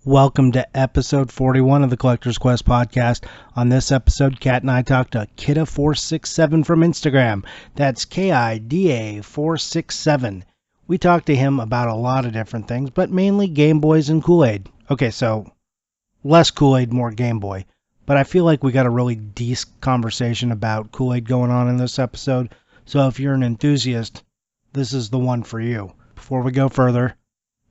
Welcome to episode 41 of the Collector's Quest podcast. On this episode, Kat and I talked to Kida467 from Instagram. That's Kida467. We talked to him about a lot of different things, but mainly Game Boys and Kool-Aid. Okay, so less Kool-Aid, more Game Boy. But I feel like we got a really decent conversation about Kool-Aid going on in this episode. So if you're an enthusiast, this is the one for you. Before we go further,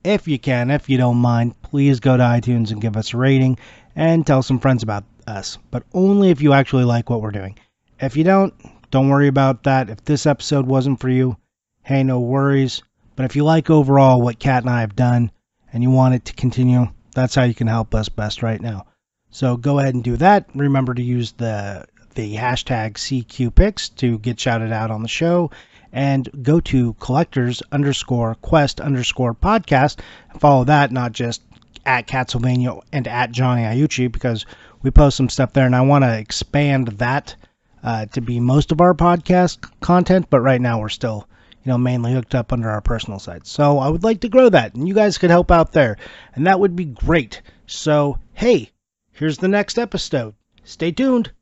if you don't mind, please go to iTunes and give us a rating and tell some friends about us. But only if you actually like what we're doing. If you don't worry about that. If this episode wasn't for you, hey, no worries. But if you like overall what Kat and I have done and you want it to continue, that's how you can help us best right now. So go ahead and do that. Remember to use the hashtag CQPix to get shouted out on the show. And go to collectors_quest_podcast and follow that, not just at Catsylvania and at Johnny Iucci, because we post some stuff there and I want to expand that to be most of our podcast content, but right now we're still mainly hooked up under our personal sites. So I would like to grow that and you guys could help out there and that would be great. So hey, here's the next episode. Stay tuned.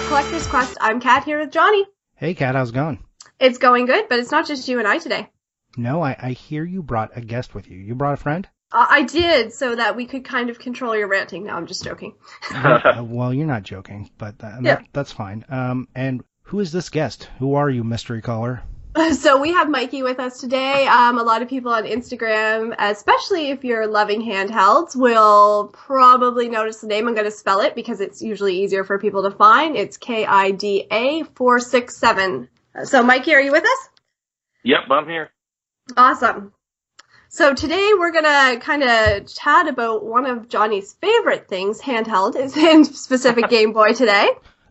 Collector's Quest. I'm Kat here with Johnny. Hey Kat, how's it going? It's going good, but it's not just you and I today. No, I hear you brought a guest with you. You brought a friend? I did, so that we could kind of control your ranting. No, I'm just joking. Well, you're not joking, but yeah. That's fine. And who is this guest? Who are you, mystery caller? So we have Mikey with us today. A lot of people on Instagram, especially if you're loving handhelds, will probably notice the name. I'm going to spell it because it's usually easier for people to find. It's Kida467. So Mikey, are you with us? Yep, I'm here. Awesome. So today we're going to kind of chat about one of Johnny's favorite things, handheld, is in specific Game Boy today.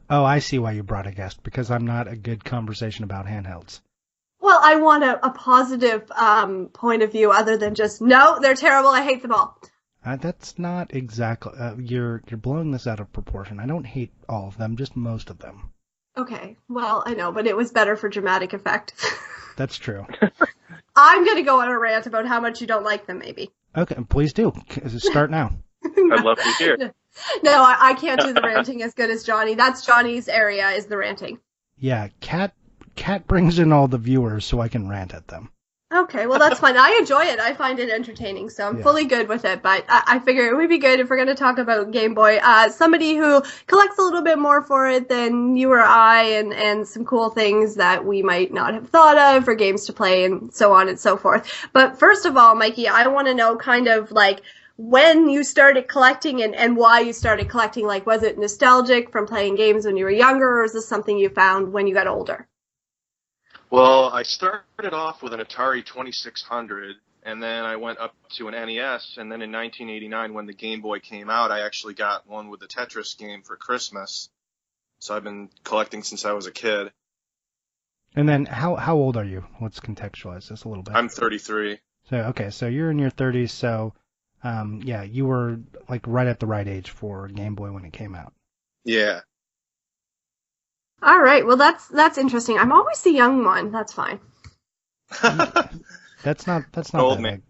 Oh, I see why you brought a guest, because I'm not a good conversation about handhelds. Well, I want a positive point of view other than just, no, they're terrible, I hate them all. That's not exactly, you're blowing this out of proportion. I don't hate all of them, just most of them. Okay, well, I know, but it was better for dramatic effect. That's true. I'm going to go on a rant about how much you don't like them, maybe. Okay, please do. Start now. I'd love to hear. No, I can't do the ranting as good as Johnny. That's Johnny's area, is the ranting. Yeah, Kat brings in all the viewers so I can rant at them. Okay, well, that's fine. I enjoy it. I find it entertaining, so I'm fully good with it. But I figure it would be good if we're going to talk about Game Boy. Somebody who collects a little bit more for it than you or I, and some cool things that we might not have thought of for games to play and so on and so forth. But first of all, Mikey, I want to know kind of like when you started collecting and why you started collecting. Like, was it nostalgic from playing games when you were younger, or is this something you found when you got older? Well, I started off with an Atari 2600, and then I went up to an NES, and then in 1989, when the Game Boy came out, I actually got one with the Tetris game for Christmas. So I've been collecting since I was a kid. And then, how old are you? Let's contextualize this a little bit. I'm 33. So you're in your 30s, so you were like right at the right age for Game Boy when it came out. Yeah. All right, well, that's interesting. I'm always the young one. That's fine. That's not old that man. big.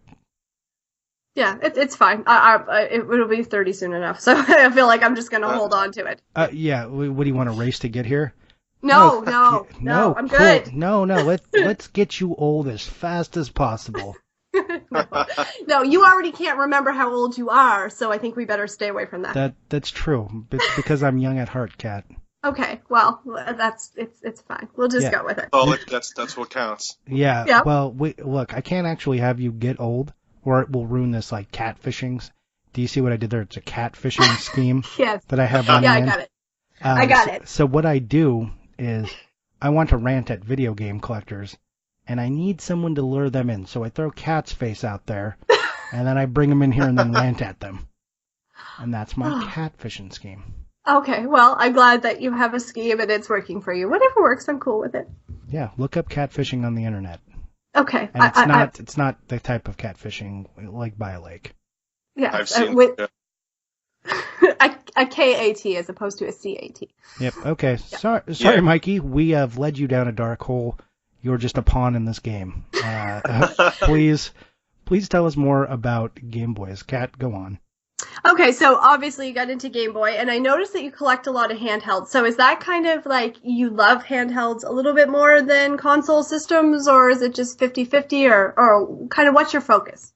Yeah, it'll be 30 soon enough. So I feel like I'm just gonna hold on to it. What do you want to race to get here? No, I'm cool. good. No, let's get you old as fast as possible. No, you already can't remember how old you are, so I think we better stay away from that. That's true. It's because I'm young at heart, Kat. Okay, well, it's fine. We'll just go with it. Oh, that's what counts. Yeah. Well, look, I can't actually have you get old, or it will ruin this like catfishing. Do you see what I did there? It's a catfishing scheme that I have running. Yeah, I got it. I got it. So what I do is I want to rant at video game collectors, and I need someone to lure them in. So I throw Kat's face out there, and then I bring them in here and then rant at them. And that's my catfishing scheme. Okay, well, I'm glad that you have a scheme and it's working for you. Whatever works, I'm cool with it. Yeah, look up catfishing on the internet. Okay. And it's not the type of catfishing like by a lake. Yeah, I've seen with a KAT as opposed to a CAT. Yep. Okay. Yeah. Sorry, Mikey. We have led you down a dark hole. You're just a pawn in this game. Please tell us more about Game Boys. Kat, go on. Okay, so obviously you got into Game Boy, and I noticed that you collect a lot of handhelds. So is that kind of like you love handhelds a little bit more than console systems, or is it just 50-50, or kind of what's your focus?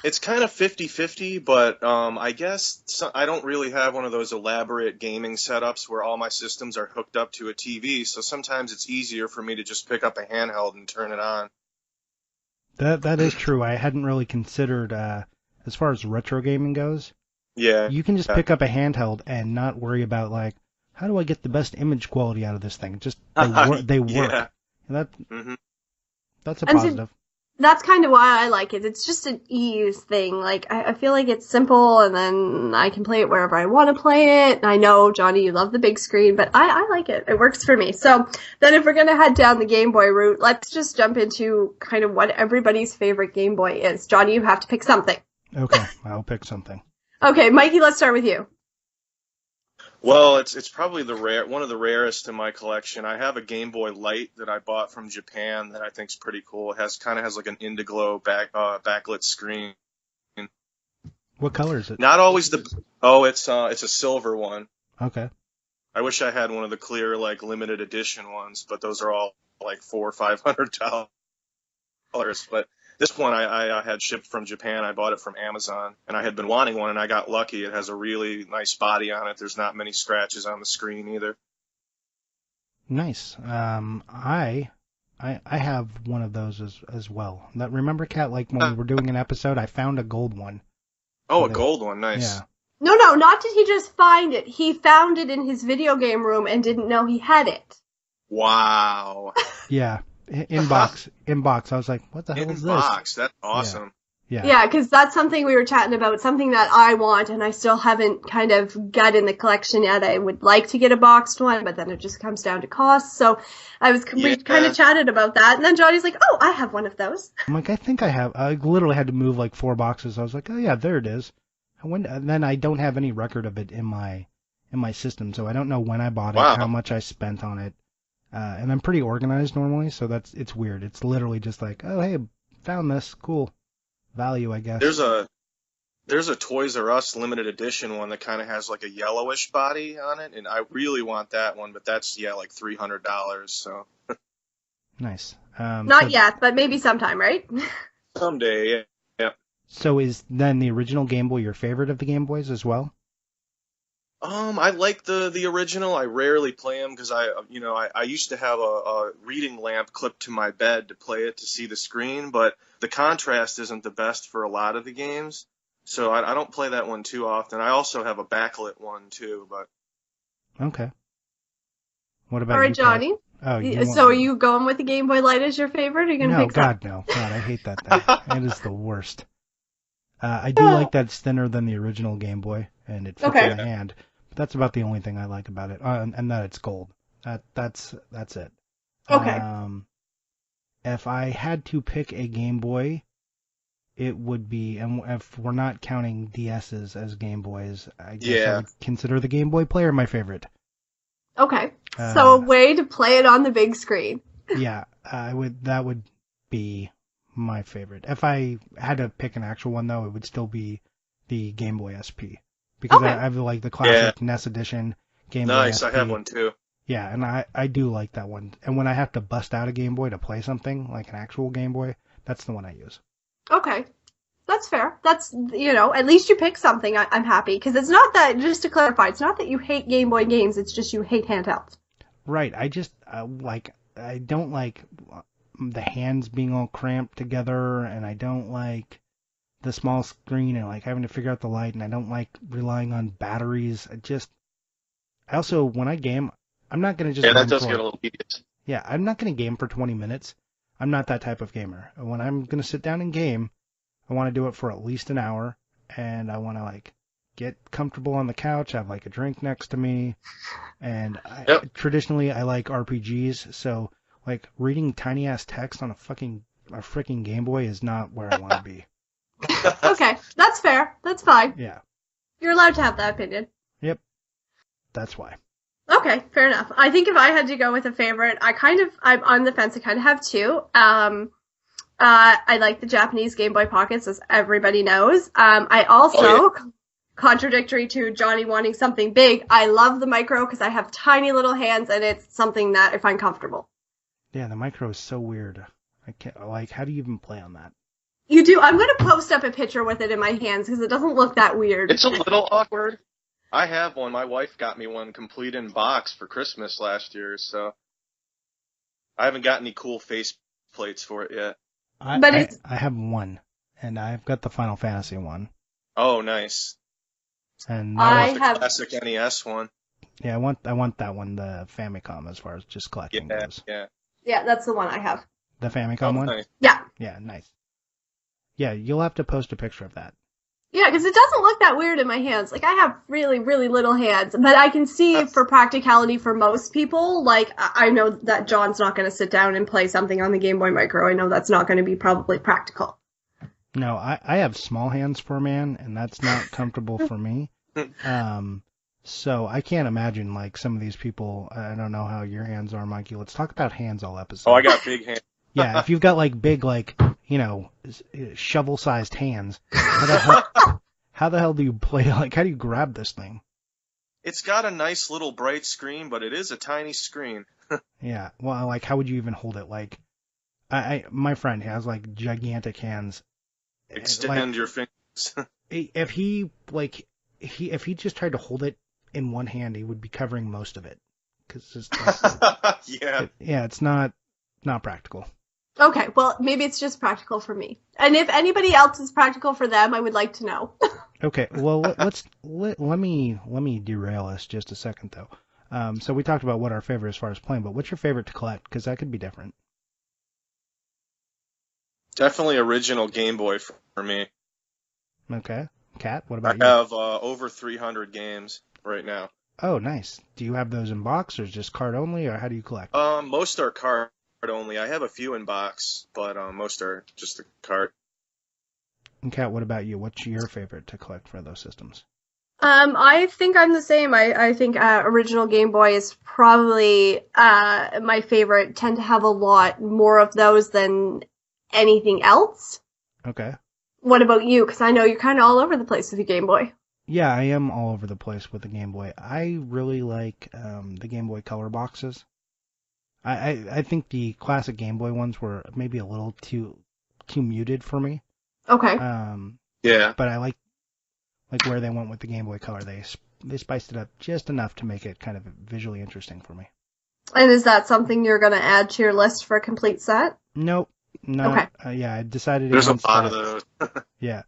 It's kind of 50-50, but I guess I don't really have one of those elaborate gaming setups where all my systems are hooked up to a TV, so sometimes it's easier for me to just pick up a handheld and turn it on. That is true. I hadn't really considered, as far as retro gaming goes. Yeah. You can just pick up a handheld and not worry about, like, how do I get the best image quality out of this thing? Just, they work. Yeah. And that's a positive. That's kind of why I like it. It's just an ease thing. Like, I feel like it's simple, and then I can play it wherever I want to play it. And I know, Johnny, you love the big screen, but I like it. It works for me. So then if we're going to head down the Game Boy route, let's just jump into kind of what everybody's favorite Game Boy is. Johnny, you have to pick something. Okay, I'll pick something. Okay, Mikey, let's start with you. Well, it's probably one of the rarest in my collection. I have a Game Boy Light that I bought from Japan that I think is pretty cool. It kind of has like an Indiglo backlit screen. What color is it? Not always it's a silver one. Okay. I wish I had one of the clear like limited edition ones, but those are all like $400 or $500. But this one I had shipped from Japan. I bought it from Amazon, and I had been wanting one, and I got lucky. It has a really nice body on it. There's not many scratches on the screen either. Nice. I have one of those as well. Remember, Kat, like when we were doing an episode, I found a gold one. Oh, a gold one. Nice. Yeah. No, not did he just find it. He found it in his video game room and didn't know he had it. Wow. Yeah. Inbox. I was like, what the hell is this? Inbox. That's awesome. Yeah, because that's something we were chatting about, something that I want, and I still haven't kind of got in the collection yet. I would like to get a boxed one, but then it just comes down to cost. So we kind of chatted about that, and then Johnny's like, oh, I have one of those. I'm like, I think I have. I literally had to move like 4 boxes. I was like, oh yeah, there it is. And then I don't have any record of it in my system, so I don't know when I bought it, how much I spent on it. And I'm pretty organized normally, so it's weird. It's literally just like, oh hey, found this, cool. Value, I guess. There's a Toys R Us limited edition one that kind of has like a yellowish body on it, and I really want that one, but that's like $300. So nice. Not yet, but maybe sometime, right? Someday, yeah. So is then the original Game Boy your favorite of the Game Boys as well? I like the original. I rarely play them because I used to have a reading lamp clipped to my bed to play it to see the screen, but the contrast isn't the best for a lot of the games, so I don't play that one too often. I also have a backlit one too, but okay. What about all right, you, Johnny? So are you going with the Game Boy Light as your favorite? Or are you gonna pick God, no. God, I hate that thing. It is the worst. I do like that it's thinner than the original Game Boy, and it fits in the hand. But that's about the only thing I like about it, and that it's gold. That's it. Okay. If I had to pick a Game Boy, it would be, and if we're not counting DSs as Game Boys, I guess I would consider the Game Boy Player my favorite. Okay. So a way to play it on the big screen. Yeah, that would be my favorite. If I had to pick an actual one, though, it would still be the Game Boy SP. Because I have like the classic NES edition Game Boy SP. Nice, I have one too. Yeah, and I do like that one. And when I have to bust out a Game Boy to play something, like an actual Game Boy, that's the one I use. Okay. That's fair. That's, at least you pick something. I'm happy. Because it's not that, just to clarify, it's not that you hate Game Boy games, it's just you hate handhelds. Right. I just, I don't like the hands being all cramped together, and I don't like the small screen and like having to figure out the light, and I don't like relying on batteries. I also, when I game, I'm not going to just... Yeah, that does get a little tedious. Yeah, I'm not going to game for 20 minutes. I'm not that type of gamer. When I'm going to sit down and game, I want to do it for at least an hour, and I want to get comfortable on the couch, have like a drink next to me, and traditionally I like RPGs, so like reading tiny ass text on a freaking Game Boy is not where I want to be. Okay, that's fair. That's fine. Yeah. You're allowed to have that opinion. Yep. That's why. Okay, fair enough. I think if I had to go with a favorite, I'm on the fence. I kind of have two. I like the Japanese Game Boy Pockets, as everybody knows. I also, contradictory to Johnny wanting something big, I love the micro because I have tiny little hands and it's something that I find comfortable. Yeah, the micro is so weird. I can't, like, how do you even play on that? You do. I'm going to post up a picture with it in my hands because it doesn't look that weird. It's a little awkward. I have one. My wife got me one complete in box for Christmas last year, so I haven't got any cool face plates for it yet. I have one, and I've got the Final Fantasy one. Oh, nice. And I want the classic NES one. Yeah, I want that one, the Famicom, as far as just collecting goes. Yeah, that's the one I have. The Famicom one? Nice. Yeah. Yeah, nice. Yeah, you'll have to post a picture of that. Yeah, because it doesn't look that weird in my hands. Like, I have really, really little hands. But I can see, for practicality for most people, like, I know that John's not going to sit down and play something on the Game Boy Micro. I know that's not going to be probably practical. No, I have small hands for a man, and that's not comfortable for me. So I can't imagine, like, some of these people. I don't know how your hands are, Mikey. Let's talk about hands all episode. Oh, I got big hands. Yeah, if you've got, like, big, like, you know, shovel-sized hands, how the hell do you play? Like, how do you grab this thing? It's got a nice little bright screen, but it is a tiny screen. Yeah, well, like, how would you even hold it? Like, my friend has, like, gigantic hands. Extend your fingers. If he just tried to hold it in one hand, he would be covering most of it. Yeah, it's not practical. Okay, well, maybe it's just practical for me. And if anybody else is practical for them, I would like to know. Okay, well, let me derail us just a second, though. So we talked about what our favorite as far as playing, but what's your favorite to collect? Because that could be different. Definitely original Game Boy for me. Okay. Kat, what about you? I have over 300 games right now. Oh, nice. Do you have those in box or just card only, or how do you collect? Most are card only. I have a few in box, but most are just a card. And Kat, what about you? What's your favorite to collect for those systems? I think I'm the same. I think original Game Boy is probably my favorite. Tend to have a lot more of those than anything else. Okay. What about you? Because I know you're kind of all over the place with your Game Boy. Yeah, I am all over the place with the Game Boy. I really like the Game Boy Color boxes. I think the classic Game Boy ones were maybe a little too muted for me. Okay. Yeah. But I like where they went with the Game Boy Color. They spiced it up just enough to make it kind of visually interesting for me. And is that something you're going to add to your list for a complete set? Nope. No. Okay. Yeah, I decided There's against a lot that. of those. Yeah.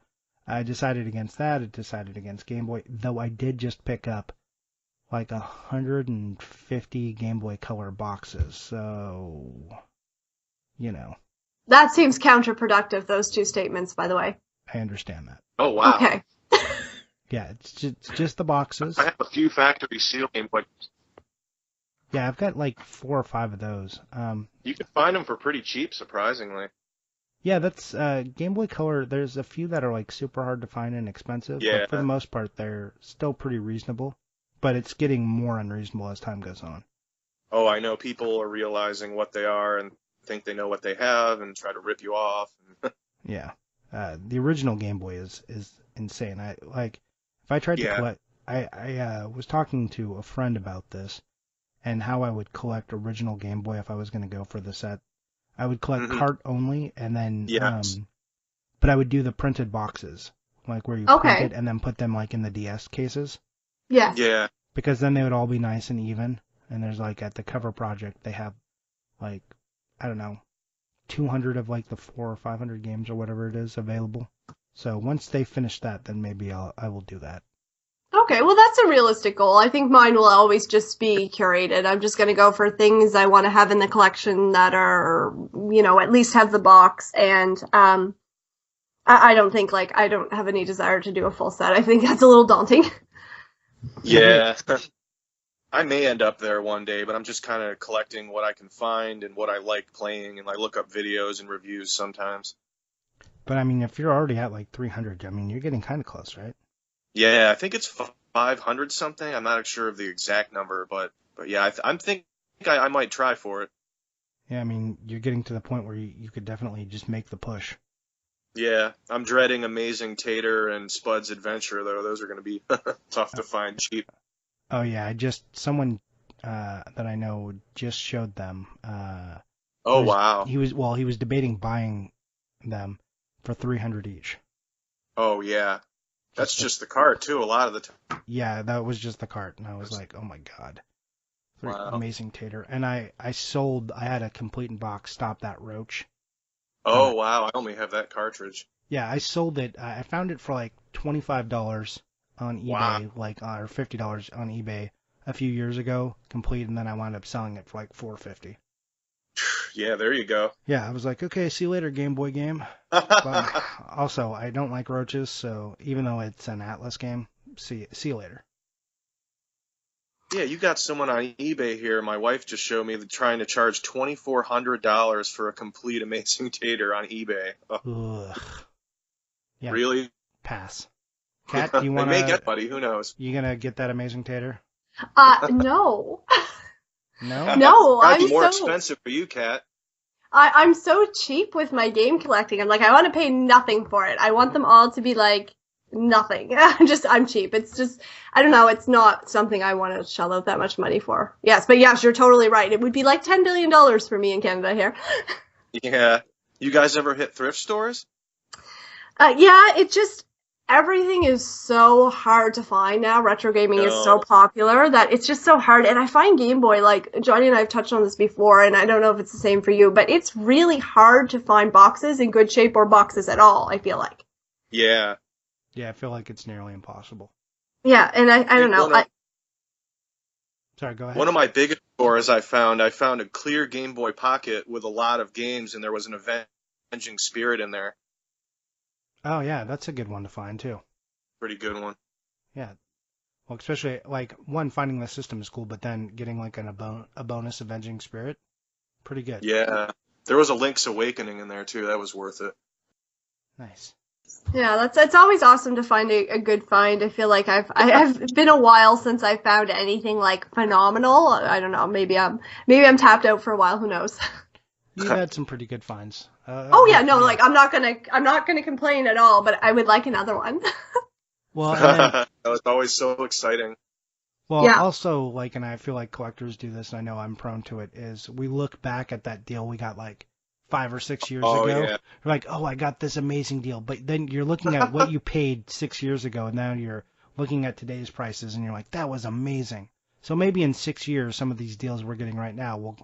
I decided against that. I decided against Game Boy, though I did just pick up like 150 Game Boy Color boxes. So, you know. That seems counterproductive, those two statements, by the way. I understand that. Oh, wow. Okay. Yeah, it's just the boxes. I have a few factory seal Game Boy. Yeah, I've got like 4 or 5 of those. You can find them for pretty cheap, surprisingly. Yeah, that's Game Boy Color. There's a few that are like super hard to find and expensive, Yeah. but for the most part, they're still pretty reasonable. But it's getting more unreasonable as time goes on. Oh, I know people are realizing what they are and think they know what they have and try to rip you off. Yeah, the original Game Boy is insane. If I tried to collect, I was talking to a friend about this and how I would collect original Game Boy if I was going to go for the set. I would collect cart only, and then but I would do the printed boxes, like where you print it and then put them like in the DS cases. Yes. Yeah. Because then they would all be nice and even. And there's like at the cover project they have like, I don't know, 200 of like the 400 or 500 games or whatever it is available. So once they finish that, then maybe I will do that. Okay, well that's a realistic goal. I think mine will always just be curated. I'm just going to go for things I want to have in the collection that are, at least have the box. And I don't think, like, I don't have any desire to do a full set. I think that's a little daunting. Yeah. I may end up there one day, but I'm just kind of collecting what I can find and what I like playing, and I look up videos and reviews sometimes. But I mean, if you're already at like 300, I mean, you're getting kind of close, right? Yeah, I think it's 500 something. I'm not sure of the exact number, but yeah, I'm thinking I might try for it. Yeah, I mean, you're getting to the point where you could definitely just make the push. Yeah, I'm dreading Amazing Tater and Spud's Adventure, though. Those are going to be tough to find cheap. Oh yeah, someone that I know just showed them. Oh, wow. He was debating buying them for 300 each. Oh, yeah. That's just the cart, too, a lot of the time. Yeah, that was just the cart, and I was like, oh my god. Wow. Amazing Tater. And I had a complete in box, Stop That Roach. Oh, wow, I only have that cartridge. Yeah, I sold it. I found it for like $25 on eBay, Wow. or $50 on eBay a few years ago, complete, and then I wound up selling it for like $4.50. Yeah, there you go. Yeah, I was like, okay, see you later, Game Boy game. But also, I don't like roaches, so even though it's an Atlas game, see you later. Yeah, you got someone on eBay here. My wife just showed me trying to charge $2,400 for a complete Amazing Tater on eBay. Oh. Ugh. Yeah, Really? pass. Kat, do you want to? They may get, buddy. Who knows? You gonna get that Amazing Tater? No. No. No, Probably more expensive for you, Kat. I'm so cheap with my game collecting. I'm like, I want to pay nothing for it. I want them all to be like nothing. I'm cheap. It's just, I don't know. It's not something I want to shell out that much money for. Yes, but yes, you're totally right. It would be like $10 billion for me in Canada here. Yeah. You guys ever hit thrift stores? Yeah, everything is so hard to find now. Retro gaming is so popular that it's just so hard. And I find Game Boy, like Johnny and I have touched on this before, and I don't know if it's the same for you, but it's really hard to find boxes in good shape or boxes at all, I feel like. Yeah. Yeah, I feel like it's nearly impossible. Yeah, and I don't know. Sorry, go ahead. One of my biggest stores I found a clear Game Boy Pocket with a lot of games, and there was an Avenging Spirit in there. Oh, yeah, that's a good one to find, too. Pretty good one. Yeah. Well, especially, like, one, finding the system is cool, but then getting, like, a bonus Avenging Spirit, pretty good. Yeah. There was a Link's Awakening in there, too. That was worth it. Nice. Yeah, it's always awesome to find a good find. I feel like I've been a while since I found anything, like, phenomenal. I don't know, maybe I'm tapped out for a while, who knows. You had some pretty good finds. Like I'm not gonna complain at all, but I would like another one. Well, that was always so exciting. Well, yeah. Also, like, and I feel like collectors do this, and I know I'm prone to it, is we look back at that deal we got like 5 or 6 years ago. Yeah. We're like, oh, I got this amazing deal. But then you're looking at what you paid 6 years ago, and now you're looking at today's prices, and you're like, that was amazing. So maybe in 6 years, some of these deals we're getting right now,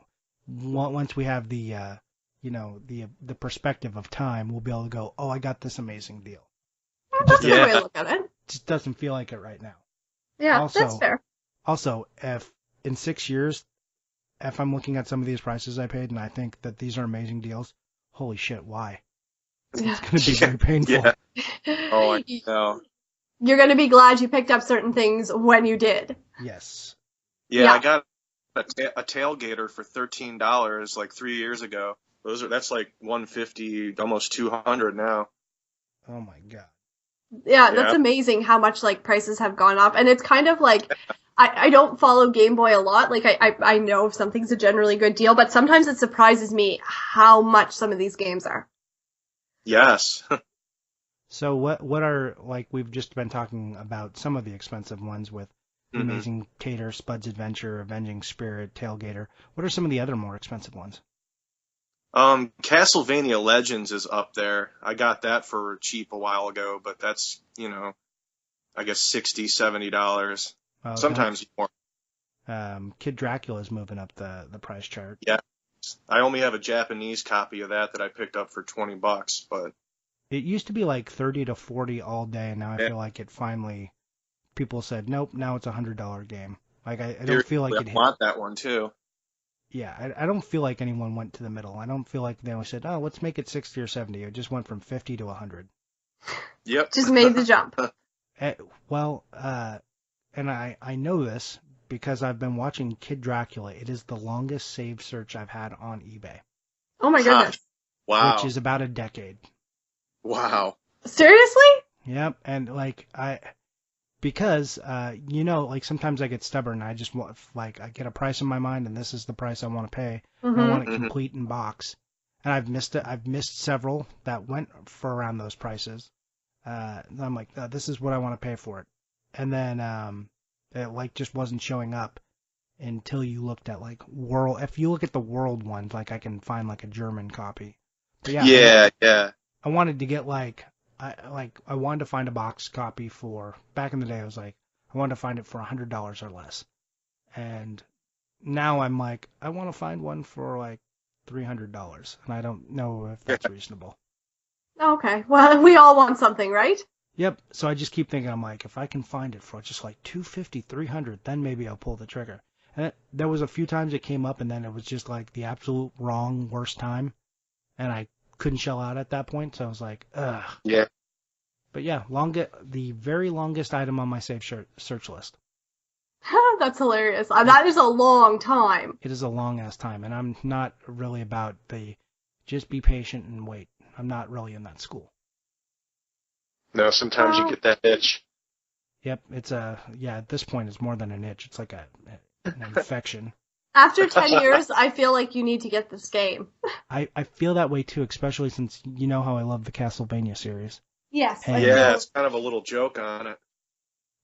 once we have the the perspective of time, we'll be able to go, oh, I got this amazing deal. That's a good way to look at it. Just doesn't feel like it right now. Yeah, that's fair. Also, if in 6 years, if I'm looking at some of these prices I paid and I think that these are amazing deals, holy shit, why? Yeah. It's going to be very painful. Yeah. Oh, I know. You're going to be glad you picked up certain things when you did. Yes. Yeah. I got a tailgater for $13 like 3 years ago. That's like $150, almost $200 now. Oh my god. Yeah, that's amazing how much like prices have gone up, and it's kind of like I don't follow Game Boy a lot. Like I know if something's a generally good deal, but sometimes it surprises me how much some of these games are. Yes. So what are, like, we've just been talking about some of the expensive ones with Amazing Tater, Spud's Adventure, Avenging Spirit, Tailgater. What are some of the other more expensive ones? Castlevania Legends is up there. I got that for cheap a while ago, but that's, I guess $60, $70. Sometimes more. Kid Dracula's moving up the price chart. Yeah. I only have a Japanese copy of that I picked up for $20, but it used to be like 30 to 40 all day, and now I feel like it finally, people said, nope, now it's $100 game. Like I don't feel like it hit. I want that one too. Yeah, I don't feel like anyone went to the middle. I don't feel like they said, oh, let's make it 60 or 70. It just went from 50 to 100. Yep. Just made the jump. Well, and I know this because I've been watching Kid Dracula. It is the longest save search I've had on eBay. Oh my goodness. Wow. Which is about a decade. Wow. Seriously? Yep, and because like sometimes I get stubborn. I just want I get a price in my mind, and this is the price I want to pay. Mm-hmm. I want it complete in box, and I've missed it. I've missed several that went for around those prices. And I'm like, this is what I want to pay for it, and then it just wasn't showing up until you looked at world. If you look at the world ones, I can find a German copy. But yeah. I wanted to get I wanted to find a box copy for back in the day. I was I wanted to find it for $100 or less, and now I'm I want to find one for $300, and I don't know if that's reasonable. Okay, well, we all want something, right? Yep. So I just keep thinking, I'm if I can find it for just $250, $300, then maybe I'll pull the trigger. And there was a few times it came up, and then it was just the absolute worst time, and I couldn't shell out at that point. So I was ugh. Yeah. But yeah, the very longest item on my save search list. That's hilarious. That is a long time. It is a long ass time, and I'm not really about just be patient and wait. I'm not really in that school. No, sometimes you get that itch. Yep, it's at this point it's more than an itch. It's an infection. After 10 years, I feel like you need to get this game. I feel that way too, especially since you know how I love the Castlevania series. Yes. And, yeah, it's kind of a little joke on it.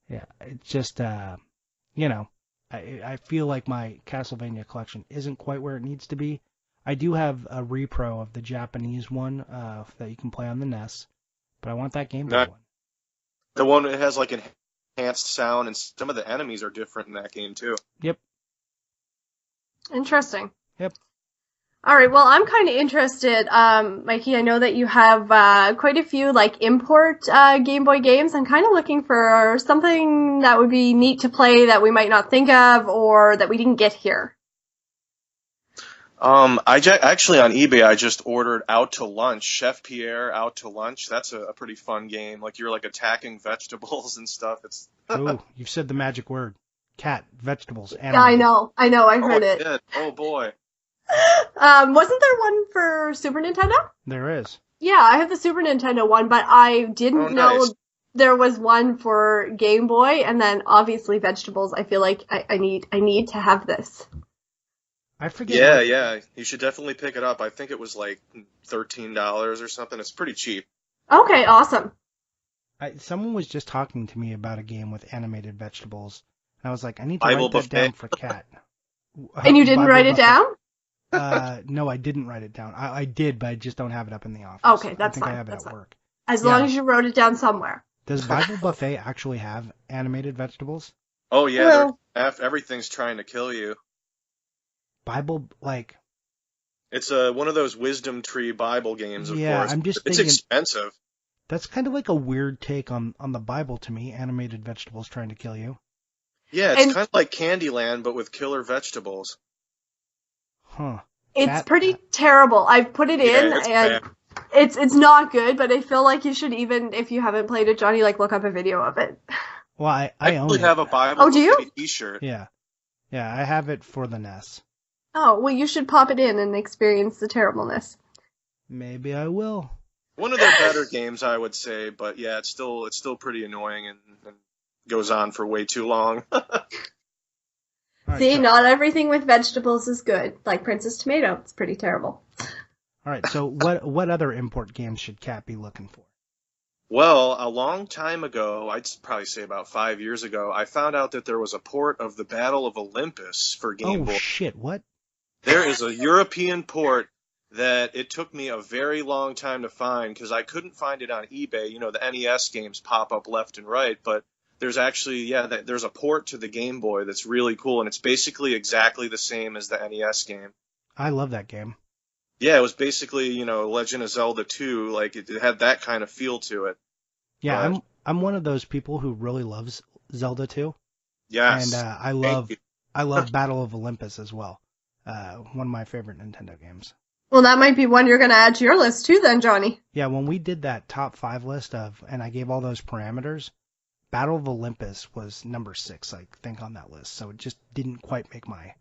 Yeah, it's just, I feel like my Castlevania collection isn't quite where it needs to be. I do have a repro of the Japanese one that you can play on the NES, but I want that Game Boy one. The one that has enhanced sound, and some of the enemies are different in that game too. Yep. Interesting. Yep. All right. Well, I'm kind of interested, Mikey. I know that you have quite a few import Game Boy games. I'm kind of looking for something that would be neat to play that we might not think of or that we didn't get here. Actually on eBay I just ordered Out to Lunch, Chef Pierre Out to Lunch. That's a pretty fun game. You're attacking vegetables and stuff. It's Oh, you've said the magic word. Cat, vegetables, animals. Yeah, I know, I heard it. Did. Oh boy. Wasn't there one for Super Nintendo? There is. Yeah, I have the Super Nintendo one, but I didn't know there was one for Game Boy, and then obviously vegetables. I feel like I need to have this. I forget. Yeah. You should definitely pick it up. I think it was $13 or something. It's pretty cheap. Okay, awesome. Someone was just talking to me about a game with animated vegetables. And I was I need to write that down for Cat. And you didn't write it down? No, I didn't write it down. I did, but I just don't have it up in the office. Okay, that's I think fine. I have it at work. As long as you wrote it down somewhere. Does Bible Buffet actually have animated vegetables? Oh yeah, everything's trying to kill you. Bible, It's one of those wisdom tree Bible games, of course. I'm just it's thinking, expensive. That's kind of a weird take on the Bible to me, animated vegetables trying to kill you. Yeah, it's kind of like Candyland, but with killer vegetables. Huh. It's pretty terrible. I've put it in, and it's not good, but I feel like you should, even if you haven't played it, Johnny, look up a video of it. Well, I own it. have a Bible. Oh, do you? T-shirt. Yeah, I have it for the NES. Oh, well, you should pop it in and experience the terribleness. Maybe I will. One of their better games, I would say, but yeah, it's still pretty annoying and goes on for way too long. Right, See, not everything with vegetables is good. Like Princess Tomato, it's pretty terrible. All right, so what other import games should Cat be looking for? Well, a long time ago, I'd probably say about 5 years ago, I found out that there was a port of the Battle of Olympus for Game Boy. Oh shit, what? There is a European port that it took me a very long time to find because I couldn't find it on eBay. You know, the NES games pop up left and right, but there's actually, there's a port to the Game Boy that's really cool, and it's basically exactly the same as the NES game. I love that game. Yeah, it was basically, Legend of Zelda 2, it had that kind of feel to it. Yeah, I'm one of those people who really loves Zelda 2. Yes. And I love Battle of Olympus as well. One of my favorite Nintendo games. Well, that might be one you're going to add to your list too then, Johnny. Yeah, when we did that top 5 list and I gave all those parameters, Battle of Olympus was number 6, I think, on that list. So it just didn't quite make my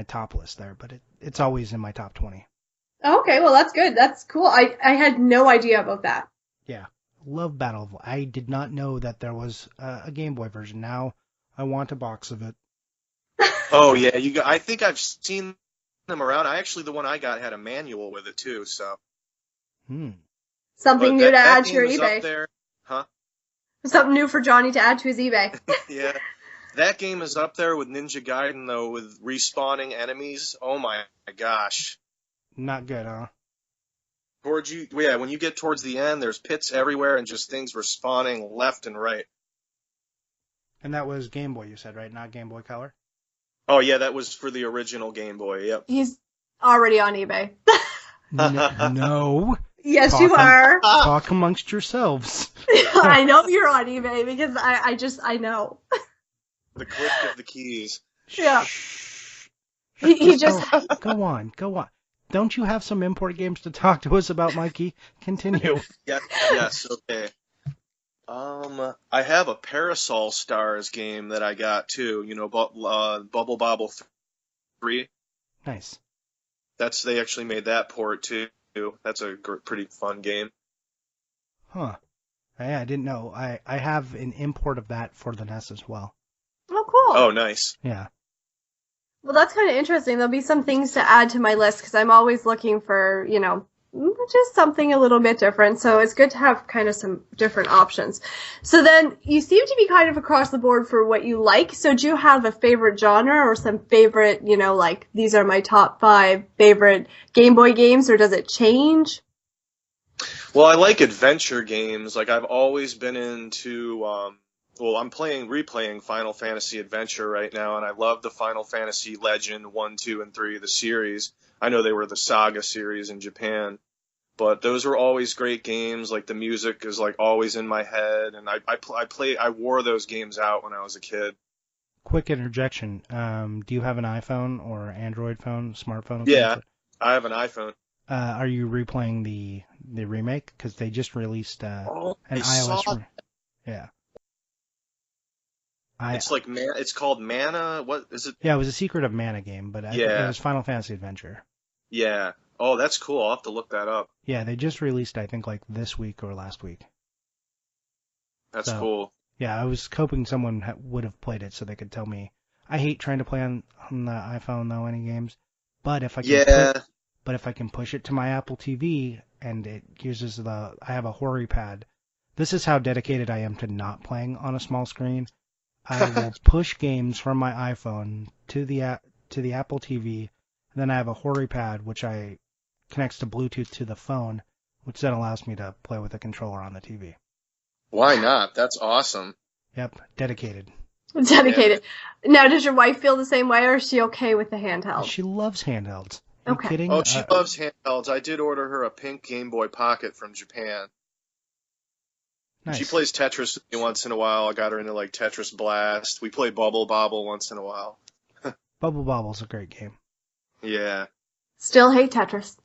top list there, but it's always in my top 20. Okay, well, that's good. That's cool. I had no idea about that. Yeah, love Battle of. I did not know that there was a Game Boy version. Now I want a box of it. Oh yeah, I think I've seen them around. The one I got had a manual with it too. So. Something new to add to your eBay. Up there. Huh? Something new for Johnny to add to his eBay. Yeah. That game is up there with Ninja Gaiden, though, with respawning enemies. Oh, my gosh. Not good, huh? When you get towards the end, there's pits everywhere and just things respawning left and right. And that was Game Boy, you said, right? Not Game Boy Color? Oh, yeah, that was for the original Game Boy, yep. He's already on eBay. No. Yes, you are. Talk amongst yourselves. I know you're on eBay because I know. The click of the keys. Yeah. He just... Go on. Don't you have some import games to talk to us about, Mikey? Continue. Yes, okay. I have a Parasol Stars game that I got, too. You know, Bubble Bobble 3. Nice. They actually made that port, too. That's a pretty fun game. Huh. Yeah, I didn't know. I have an import of that for the NES as well. Oh, cool. Oh, nice. Yeah. Well, that's kind of interesting. There'll be some things to add to my list because I'm always looking for, just something a little bit different. So it's good to have kind of some different options. So then you seem to be kind of across the board for what you like. So do you have a favorite genre or some favorite, like these are my top 5 favorite Game Boy games, or does it change? Well, I like adventure games. Like I've always been into, I'm replaying Final Fantasy Adventure right now, and I love the Final Fantasy Legend 1, 2, and 3, the series. I know they were the Saga series in Japan, but those were always great games. Like the music is like always in my head, and I wore those games out when I was a kid. Quick interjection. Do you have an iPhone or Android phone, smartphone? Yeah, I have an iPhone. Are you replaying the remake? Because they just released an iOS. Yeah. It's called Mana. What is it? Yeah, it was a Secret of Mana game, but it was Final Fantasy Adventure. Yeah. Oh, that's cool. I'll have to look that up. Yeah, they just released, I think, like this week or last week. That's cool. Yeah, I was hoping someone would have played it so they could tell me. I hate trying to play on the iPhone though, any games. But if I can push it to my Apple TV and it uses I have a Hori pad. This is how dedicated I am to not playing on a small screen. I will push games from my iPhone to the Apple TV, and then I have a Hori pad which connects to Bluetooth to the phone, which then allows me to play with a controller on the TV. Why not? That's awesome. Yep, dedicated. Dedicated. Yeah. Now, does your wife feel the same way, or is she okay with the handheld? She loves handhelds. Are you kidding? Oh, she loves handhelds. I did order her a pink Game Boy Pocket from Japan. Nice. She plays Tetris with me once in a while. I got her into like Tetris Blast. We play Bubble Bobble once in a while. Bubble Bobble's a great game. Yeah. Still hate Tetris.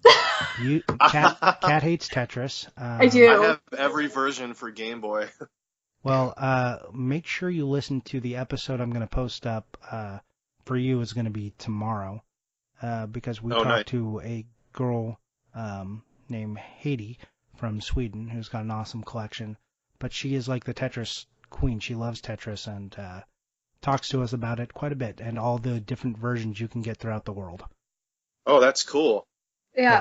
Cat hates Tetris. I do. I have every version for Game Boy. Well, make sure you listen to the episode I'm going to post up for you. Is going to be tomorrow because we talked to a girl named Haiti from Sweden who's got an awesome collection. But she is like the Tetris queen. She loves Tetris and talks to us about it quite a bit and all the different versions you can get throughout the world. Oh, that's cool. Yeah,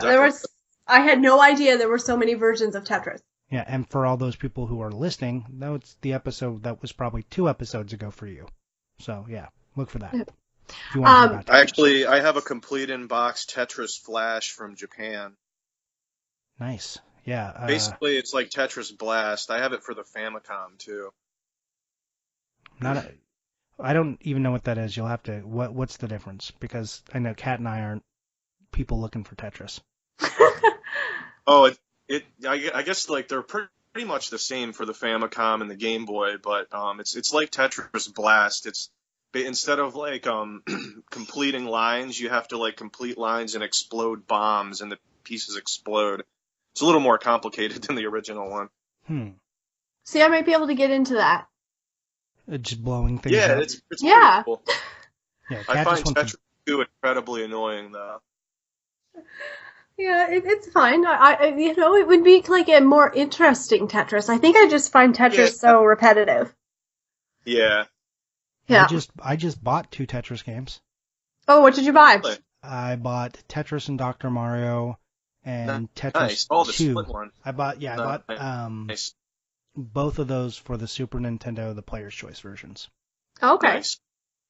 I had no idea there were so many versions of Tetris. Yeah, and for all those people who are listening, that's the episode that was probably 2 episodes ago for you. So, yeah, look for that. If you want to hear about Tetris. I have a complete in-box Tetris Flash from Japan. Nice. Yeah. Basically, it's like Tetris Blast. I have it for the Famicom, too. I don't even know what that is. You'll have to... What's the difference? Because I know Kat and I aren't people looking for Tetris. Oh, I guess like they're pretty much the same for the Famicom and the Game Boy, but it's like Tetris Blast. It's instead of like completing lines, you have to like complete lines and explode bombs, and the pieces explode. It's a little more complicated than the original one. See, I might be able to get into that. Just blowing things Yeah, up. it's pretty cool. Yeah, I find Tetris 2 incredibly annoying, though. Yeah, it's fine. It would be like a more interesting Tetris. I think I just find Tetris so repetitive. Yeah. Yeah. I just bought 2 Tetris games. Oh, what did you buy? I bought Tetris and Dr. Mario and Tetris nice. Oh, the 2. split one. I bought nice. both of those for the Super Nintendo, the Player's Choice versions. Okay. Nice.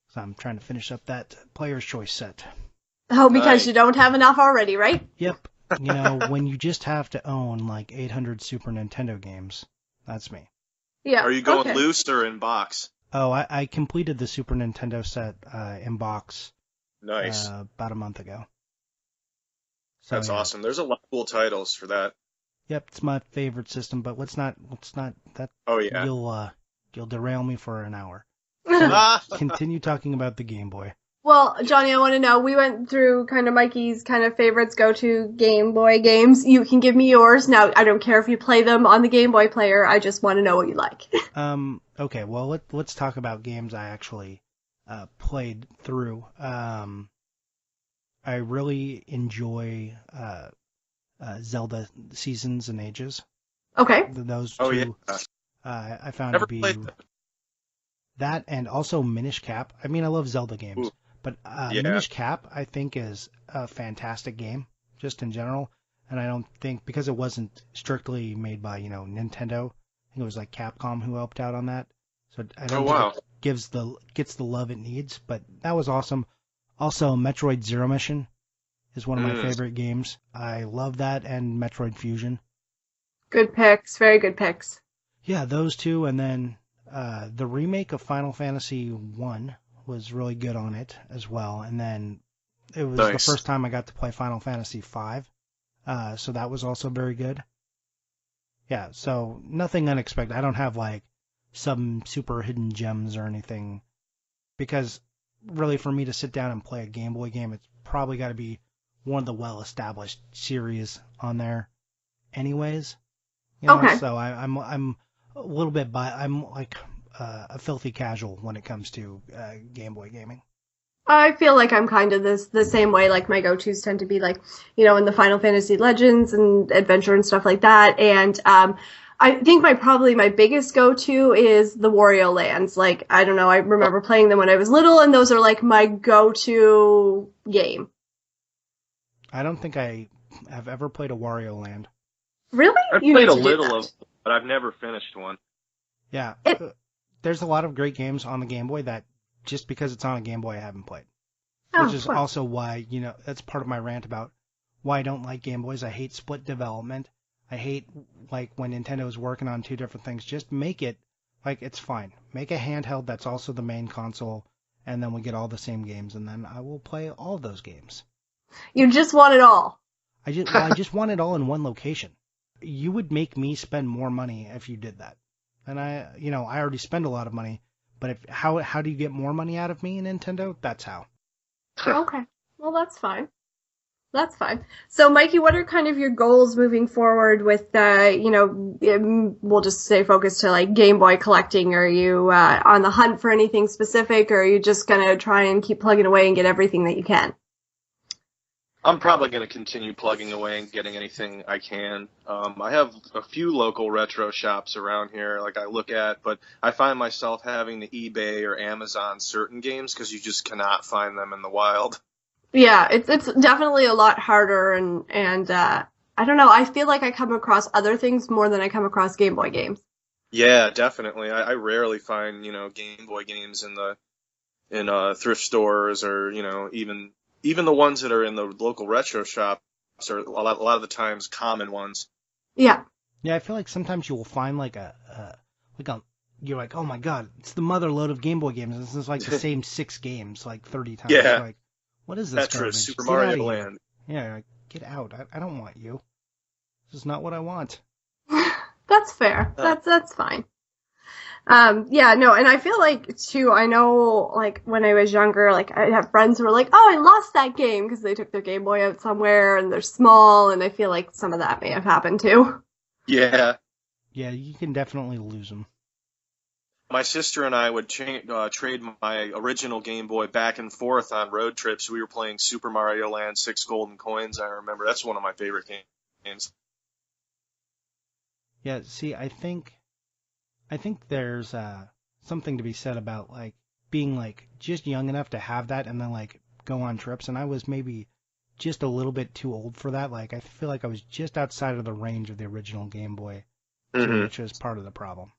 So I'm trying to finish up that Player's Choice set. Oh, because you don't have enough already, right? Yep. When you just have to own like 800 Super Nintendo games, that's me. Yeah. Are you going loose or in box? Oh, I completed the Super Nintendo set in box. Nice. About a month ago. So, That's awesome. There's a lot of cool titles for that. Yep, it's my favorite system, but let's not that. Oh yeah. You'll derail me for an hour. So continue talking about the Game Boy. Well, Johnny, I want to know, we went through kind of Mikey's kind of favorites, go-to Game Boy games. You can give me yours. Now, I don't care if you play them on the Game Boy player. I just want to know what you like. Okay, well, let's talk about games I actually played through. I really enjoy Zelda Seasons and Ages. Okay. Those two. Oh, yeah. I found Never to be played that, and also Minish Cap. I mean, I love Zelda games. Ooh. But Minish Cap, I think, is a fantastic game, just in general. And I don't think, because it wasn't strictly made by, Nintendo, I think it was like Capcom who helped out on that. So I don't think it gets the love it needs, but that was awesome. Also, Metroid Zero Mission is one of my favorite games. I love that, and Metroid Fusion. Good picks, very good picks. Yeah, those two, and then the remake of Final Fantasy 1 was really good on it as well. And then it was the first time I got to play Final Fantasy 5, so that was also very good. Yeah, so nothing unexpected. I don't have like some super hidden gems or anything, because really for me to sit down and play a Game Boy game, it's probably got to be one of the well-established series on there anyways. Okay. So I'm a little bit I'm like a filthy casual when it comes to Game Boy gaming. I feel like I'm kind of the same way. Like my go-tos tend to be like, in the Final Fantasy Legends and Adventure and stuff like that. And I think my biggest go-to is the Wario Lands. Like, I don't know, I remember playing them when I was little, and those are like my go-to game. I don't think I have ever played a Wario Land. Really? I've played a little of, but I've never finished one. Yeah. There's a lot of great games on the Game Boy that just because it's on a Game Boy I haven't played. Which is also why, that's part of my rant about why I don't like Game Boys. I hate split development. I hate like when Nintendo is working on two different things. Just make it like it's fine. Make a handheld that's also the main console, and then we get all the same games, and then I will play all of those games. You just want it all. I just want it all in one location. You would make me spend more money if you did that. And I already spend a lot of money, but how do you get more money out of me, Nintendo? That's how. Okay. Well, that's fine. That's fine. So, Mikey, what are kind of your goals moving forward with, we'll just stay focused to like Game Boy collecting? Are you on the hunt for anything specific, or are you just going to try and keep plugging away and get everything that you can? I'm probably going to continue plugging away and getting anything I can. I have a few local retro shops around here like I look at, but I find myself having to eBay or Amazon certain games because you just cannot find them in the wild. Yeah, it's definitely a lot harder, and I don't know, I feel like I come across other things more than I come across Game Boy games. Yeah, definitely. I rarely find, Game Boy games in thrift stores or, even the ones that are in the local retro shops are a lot of the times common ones. Yeah. Yeah, I feel like sometimes you will find you're like, oh my god, it's the mother load of Game Boy games. This is like the same 6 games like 30 times. Yeah. Like, what is this Tetris, garbage? Super Mario Land. Yeah, like, get out. I don't want you. This is not what I want. That's fair. That's fine. Yeah, no, and I feel like too, I know like when I was younger, like I have friends who were like, oh, I lost that game because they took their Game Boy out somewhere and they're small, and I feel like some of that may have happened too. Yeah. Yeah, you can definitely lose them. My sister and I would trade my original Game Boy back and forth on road trips. We were playing Super Mario Land 6 Golden Coins, I remember. That's one of my favorite games. Yeah, see, I think there's something to be said about like being like just young enough to have that and then like go on trips. And I was maybe just a little bit too old for that. Like I feel like I was just outside of the range of the original Game Boy, too, which was part of the problem.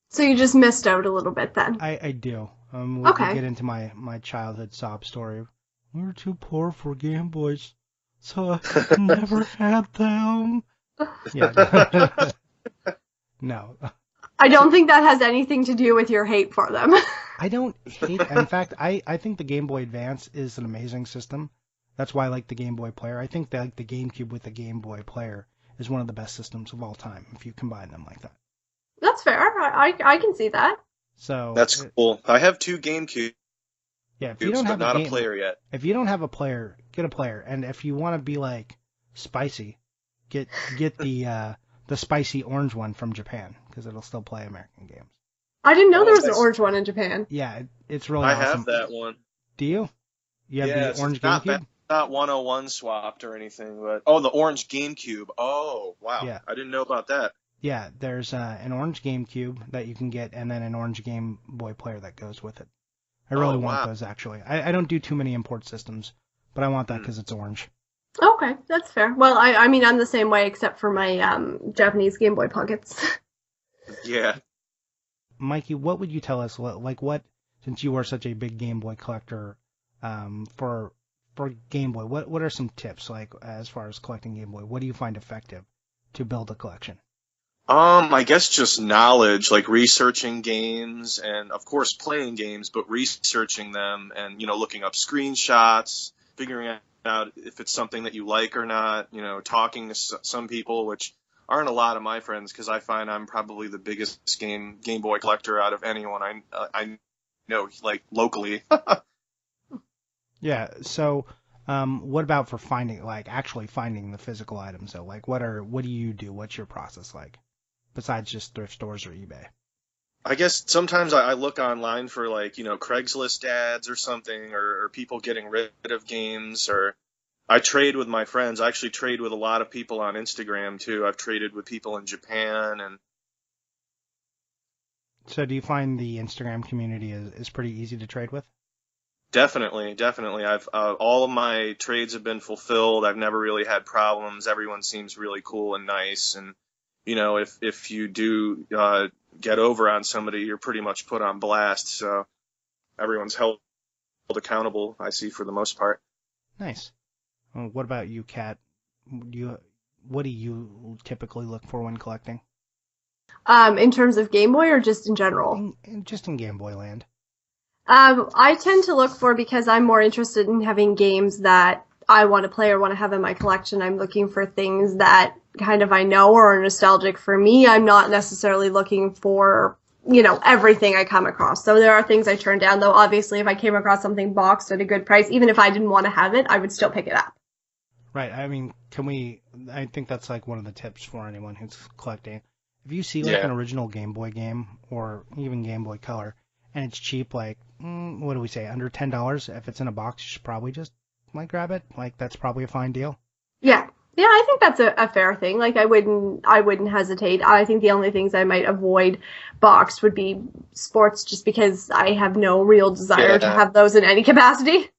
So you just missed out a little bit then. I do. We Okay. get into my childhood sob story. We were too poor for Game Boys, so I never had them. Yeah. No. I don't think that has anything to do with your hate for them. I don't hate. In fact, I think the Game Boy Advance is an amazing system. That's why I like the Game Boy Player. I think that like, the GameCube with the Game Boy Player is one of the best systems of all time if you combine them like that. That's fair. I can see that. So That's cool. I have 2 GameCubes, yeah, if you don't have but not a a player yet. if you don't have a player, get a player. And if you want to be like spicy, get the spicy orange one from Japan because it'll still play American games. I didn't know Oh, there was an nice. orange one in Japan. Yeah, it's really I awesome. have that one. Do you? You have Yeah, the orange it's not GameCube? not 101 swapped or anything, but the orange GameCube. Oh, wow. Yeah. I didn't know about that. Yeah, there's an orange GameCube that you can get, and then an orange Game Boy Player that goes with it. I really Oh, want wow. those, actually. I don't do too many import systems, but I want that because it's orange. Okay, that's fair. Well, I mean, I'm the same way except for my Japanese Game Boy Pockets. Yeah. Mikey, what would you tell us, like what, since you are such a big Game Boy collector, for Game Boy, what are some tips, like, as far as collecting Game Boy? What do you find effective to build a collection? I guess just knowledge, like researching games and of course playing games, but researching them and, looking up screenshots, figuring out if it's something that you like or not, talking to some people, which aren't a lot of my friends because I find I'm probably the biggest Game Boy collector out of anyone I know, like locally. Yeah, so what about for finding, like, actually finding the physical items, though? Like, what do you do? What's your process like, besides just thrift stores or eBay? I guess sometimes I look online for like, Craigslist ads or something or people getting rid of games or I trade with my friends. I actually trade with a lot of people on Instagram too. I've traded with people in Japan and So do you find the Instagram community is pretty easy to trade with? definitely. I've all of my trades have been fulfilled. I've never really had problems. Everyone seems really cool and nice and if you do get over on somebody, you're pretty much put on blast. So everyone's held accountable, I see, for the most part. Nice. Well, what about you, Kat? What do you typically look for when collecting? In terms of Game Boy or just in general? Just in Game Boy land. I tend to look for, because I'm more interested in having games that I want to play or want to have in my collection, I'm looking for things that kind of I know or are nostalgic for me. I'm not necessarily looking for, everything I come across. So there are things I turn down, though obviously if I came across something boxed at a good price, even if I didn't want to have it, I would still pick it up. Right. I mean, I think that's like one of the tips for anyone who's collecting. If you see like an original Game Boy game or even Game Boy Color and it's cheap, like, what do we say, under $10, if it's in a box, you should probably just like grab it. Like, that's probably a fine deal. Yeah. Yeah, I think that's a fair thing. Like, I wouldn't hesitate. I think the only things I might avoid boxed would be sports, just because I have no real desire to have those in any capacity.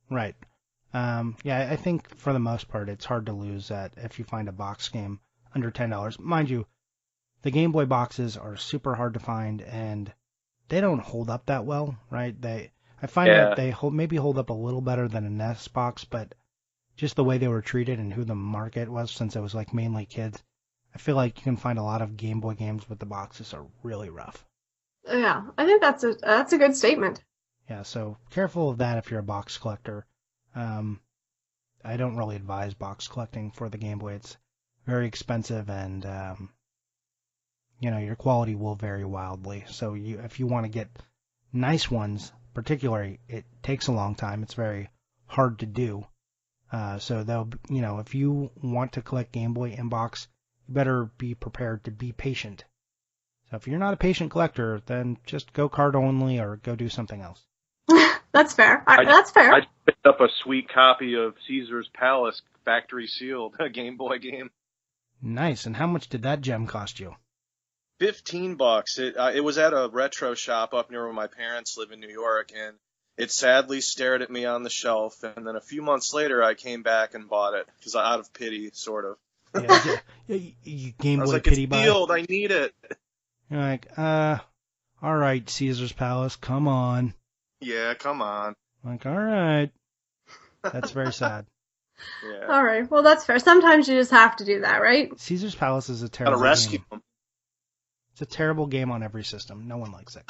Right. Yeah, I think for the most part, it's hard to lose that if you find a box game under $10. Mind you, the Game Boy boxes are super hard to find, and they don't hold up that well, right? I find that they maybe hold up a little better than a NES box, but just the way they were treated and who the market was, since it was like mainly kids, I feel like you can find a lot of Game Boy games, but the boxes are really rough. Yeah, I think that's a good statement. Yeah, so careful of that if you're a box collector. I don't really advise box collecting for the Game Boy. It's very expensive, and your quality will vary wildly. So if you want to get nice ones, particularly, it takes a long time. It's very hard to do. So if you want to collect Game Boy inbox, you better be prepared to be patient. So if you're not a patient collector, then just go card only or go do something else. That's fair. That's fair. I picked up a sweet copy of Caesar's Palace factory sealed, a Game Boy game. Nice. And how much did that gem cost you? $15. It was at a retro shop up near where my parents live in New York, and it sadly stared at me on the shelf. And then a few months later, I came back and bought it because out of pity, sort of. You Game Boy I was like, pity buy. It's sealed. I need it. You're like, all right, Caesar's Palace, come on. Yeah, come on. Like, all right. That's very sad. Yeah. All right. Well, that's fair. Sometimes you just have to do that, right? Caesar's Palace is a terrible Gotta rescue game. them. It's a terrible game on every system. No one likes it.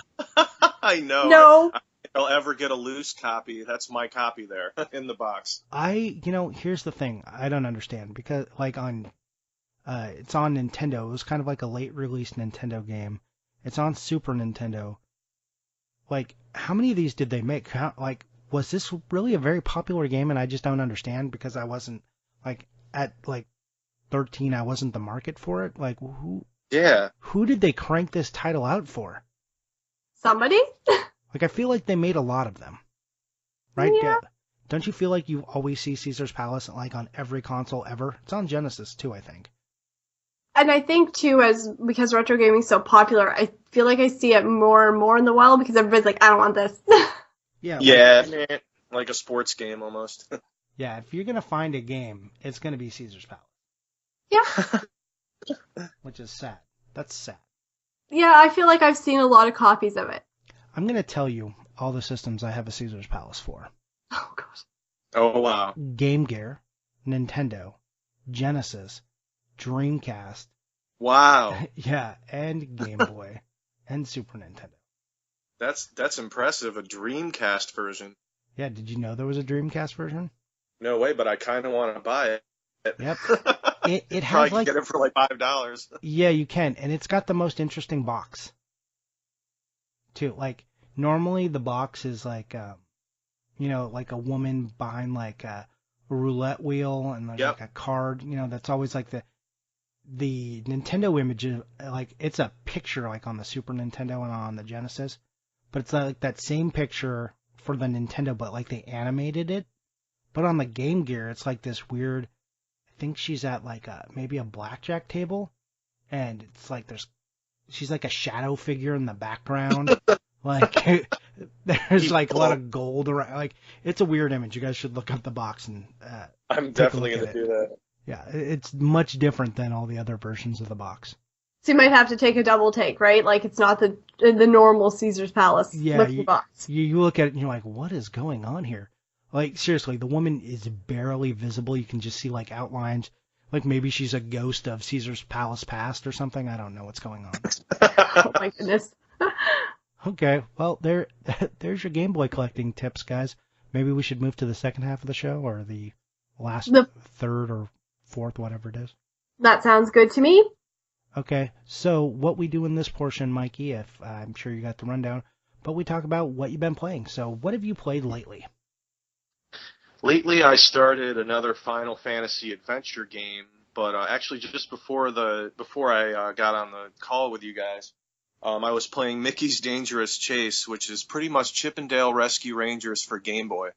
I know. No. If I'll ever get a loose copy, that's my copy there in the box. Here's the thing. I don't understand because it's on Nintendo. It was kind of like a late release Nintendo game. It's on Super Nintendo. Like, how many of these did they make? Was this really a very popular game and I just don't understand because I wasn't, at 13, I wasn't the market for it? Like, who did they crank this title out for? Somebody? I feel like they made a lot of them. Right? Yeah. Don't you feel like you always see Caesar's Palace, on every console ever? It's on Genesis, too, I think. And I think, too, because retro gaming is so popular, I feel like I see it more and more in the wild because everybody's like, I don't want this. Yeah. Like a sports game almost. Yeah, if you're going to find a game, it's going to be Caesar's Palace. Yeah. Which is sad. That's sad. Yeah, I feel like I've seen a lot of copies of it. I'm going to tell you all the systems I have a Caesar's Palace for. Oh, gosh. Oh, wow. Game Gear, Nintendo, Genesis, Dreamcast. Wow. Yeah, and Game Boy, and Super Nintendo. That's impressive. A Dreamcast version. Yeah, did you know there was a Dreamcast version? No way, but I kind of want to buy it. Yep. It Probably has get it for $5. Yeah, you can, and it's got the most interesting box. Too, normally the box is like a woman behind a roulette wheel and there's a card, that's always the Nintendo image, it's a picture on the Super Nintendo and on the Genesis, but it's that same picture for the Nintendo, but they animated it. But on the Game Gear, it's this weird, I think she's at maybe a blackjack table, and it's she's a shadow figure in the background. There's a lot of gold around. It's a weird image. You guys should look up the box and I'm definitely going to do that. Yeah, it's much different than all the other versions of the box. So you might have to take a double take, right? It's not the normal Caesar's Palace looking box. You look at it and you're like, what is going on here? Seriously, the woman is barely visible. You can just see outlines. Maybe she's a ghost of Caesar's Palace past or something. I don't know what's going on. Oh my goodness. Okay, well, there's your Game Boy collecting tips, guys. Maybe we should move to the second half of the show, or the third or fourth, whatever it is. That sounds good to me. Okay, so what we do in this portion, Mikey, if I'm sure you got the rundown, but we talk about what you've been playing. So what have you played lately? Lately, I started another Final Fantasy adventure game, but actually just before I got on the call with you guys, I was playing Mickey's Dangerous Chase, which is pretty much Chip 'n Dale Rescue Rangers for Game Boy.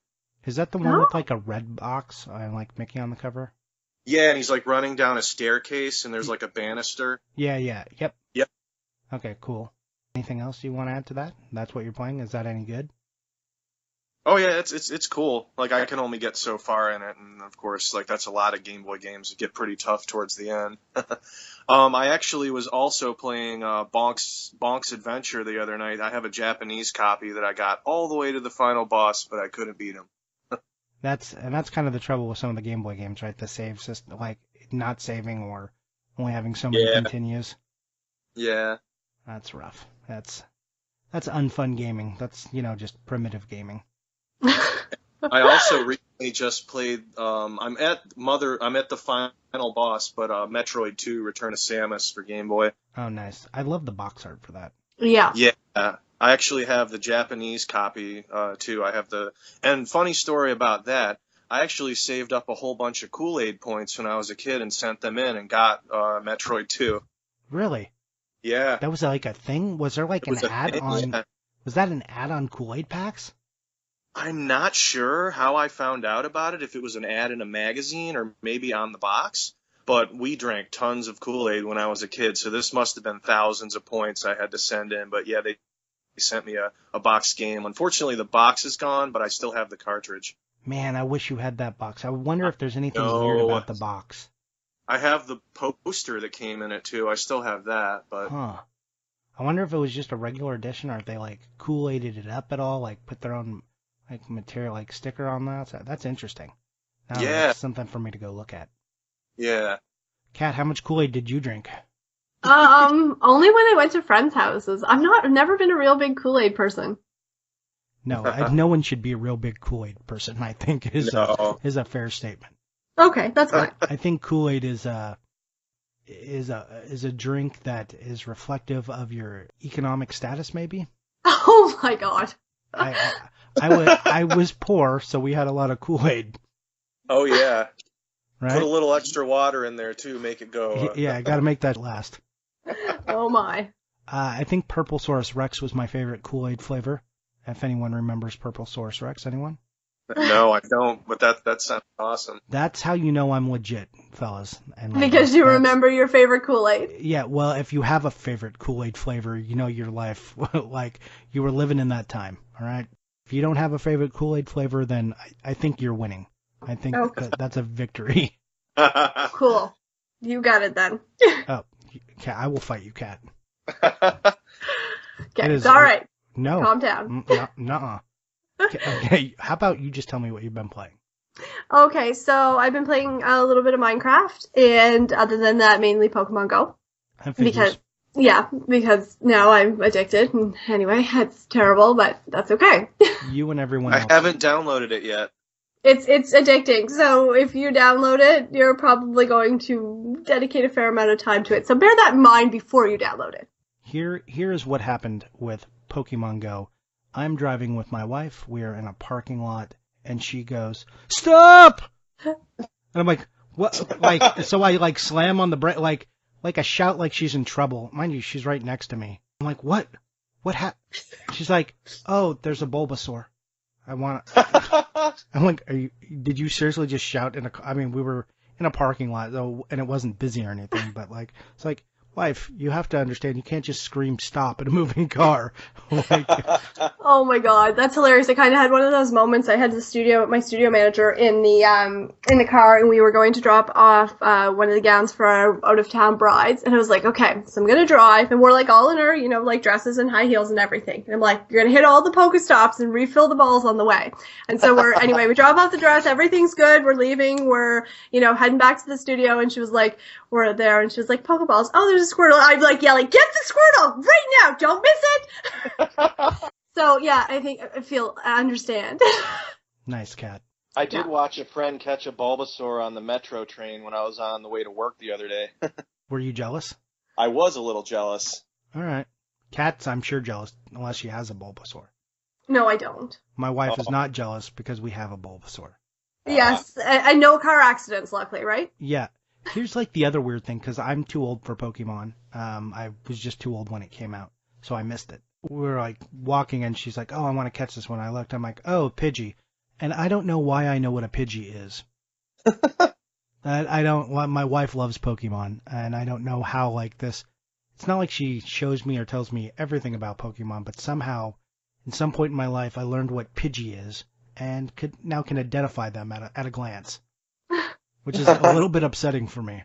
Is that the one with a red box and Mickey on the cover? Yeah, and he's running down a staircase and there's a banister. Yeah, yep. Yep. Okay, cool. Anything else you want to add to that? That's what you're playing? Is that any good? Oh yeah, it's cool. I can only get so far in it, and of course, that's a lot of Game Boy games that get pretty tough towards the end. I actually was also playing Bonk's Adventure the other night. I have a Japanese copy that I got all the way to the final boss, but I couldn't beat him. That's kind of the trouble with some of the Game Boy games, right? The save system, not saving or only having so many continues. Yeah. That's rough. That's unfun gaming. That's just primitive gaming. I also recently just played. I'm at the final boss, but Metroid 2: Return of Samus for Game Boy. Oh, nice. I love the box art for that. Yeah. Yeah, I actually have the Japanese copy too. And funny story about that. I actually saved up a whole bunch of Kool-Aid points when I was a kid and sent them in and got Metroid 2. Really? Yeah. That was like a thing? Was there like an ad on? Yeah. Was that an ad on Kool-Aid packs? I'm not sure how I found out about it, if it was an ad in a magazine or maybe on the box, but we drank tons of Kool-Aid when I was a kid, so this must have been thousands of points I had to send in. But yeah, they sent me a box game. Unfortunately, the box is gone, but I still have the cartridge. Man, I wish you had that box. I wonder if there's anything No. weird about the box. I have the poster that came in it too. I still have that, but Huh. I wonder if it was just a regular edition or if they like Kool-Aided it up at all, like put their own like material, like sticker on that. So that's interesting. Now Yeah. that's something for me to go look at. yeah. Kat, how much Kool-Aid did you drink? Only when I went to friends' houses. I've never been a real big Kool-Aid person. No, no one should be a real big Kool-Aid person, I think is a fair statement. Okay, that's fine. I think Kool-Aid is a drink that is reflective of your economic status, maybe. Oh my god. I was poor, so we had a lot of Kool-Aid. Oh yeah. Right? Put a little extra water in there too, make it go. Yeah, I got to make that last. Oh my. I think Purple Saurus Rex was my favorite Kool-Aid flavor. If anyone remembers Purple Saurus Rex, anyone? No, I don't, but that sounds awesome. That's how you know I'm legit, fellas. And Because you remember your favorite Kool-Aid. Yeah, well, if you have a favorite Kool-Aid flavor, you know your life, like you were living in that time, all right? If you don't have a favorite Kool-Aid flavor, then I think you're winning. I think that's a victory. Cool. You got it then. Oh, Kat, I will fight you, Kat. Okay, it's all right. No. Calm down. Nuh-uh. Okay, how about you just tell me what you've been playing? Okay, so I've been playing a little bit of Minecraft, and other than that, mainly Pokemon Go. Because now I'm addicted. And anyway, it's terrible, but that's okay. You and everyone else. I haven't downloaded it yet. It's addicting, so if you download it, you're probably going to dedicate a fair amount of time to it. So bear that in mind before you download it. Here is what happened with Pokemon Go. I'm driving with my wife. We're in a parking lot, and she goes, "Stop!" And I'm like, "What?" Like, so I like slam on the brake, like I shout like she's in trouble. Mind you, she's right next to me. I'm like, "What? What happened?" She's like, "Oh, there's a Bulbasaur. I'm like, did you seriously just shout I mean, we were in a parking lot though, and it wasn't busy or anything, but like, it's like, wife, you have to understand, you can't just scream stop at a moving car. Like, oh my god, that's hilarious. I kind of had one of those moments. I had my studio manager in the car, and we were going to drop off one of the gowns for our out of town brides, and I was like, okay, so I'm gonna drive, and we're like all in our like dresses and high heels and everything, and I'm like, you're gonna hit all the Pokestops and refill the balls on the way. And so we drop off the dress, everything's good, we're leaving, we're heading back to the studio, and she was like, we're there, and she was like, Pokeballs, oh, there's a Squirtle. I'd like yelling, get the Squirtle right now, don't miss it. So yeah, I understand. Nice, Kat. I did watch a friend catch a Bulbasaur on the metro train when I was on the way to work the other day. Were you jealous? I was a little jealous. All right. Kat's, I'm sure, jealous, unless she has a Bulbasaur. No, I don't. My wife is not jealous because we have a Bulbasaur. Yes, and no car accidents, luckily, right? Yeah. Here's like the other weird thing, because I'm too old for Pokemon. I was just too old when it came out, so I missed it. We were like walking, and she's like, "Oh, I want to catch this one." I looked, I'm like, "Oh, Pidgey," and I don't know why I know what a Pidgey is. I don't. My wife loves Pokemon, and I don't know how like this. It's not like she shows me or tells me everything about Pokemon, but somehow, in some point in my life, I learned what Pidgey is, and now can identify them at a glance. Which is a little bit upsetting for me.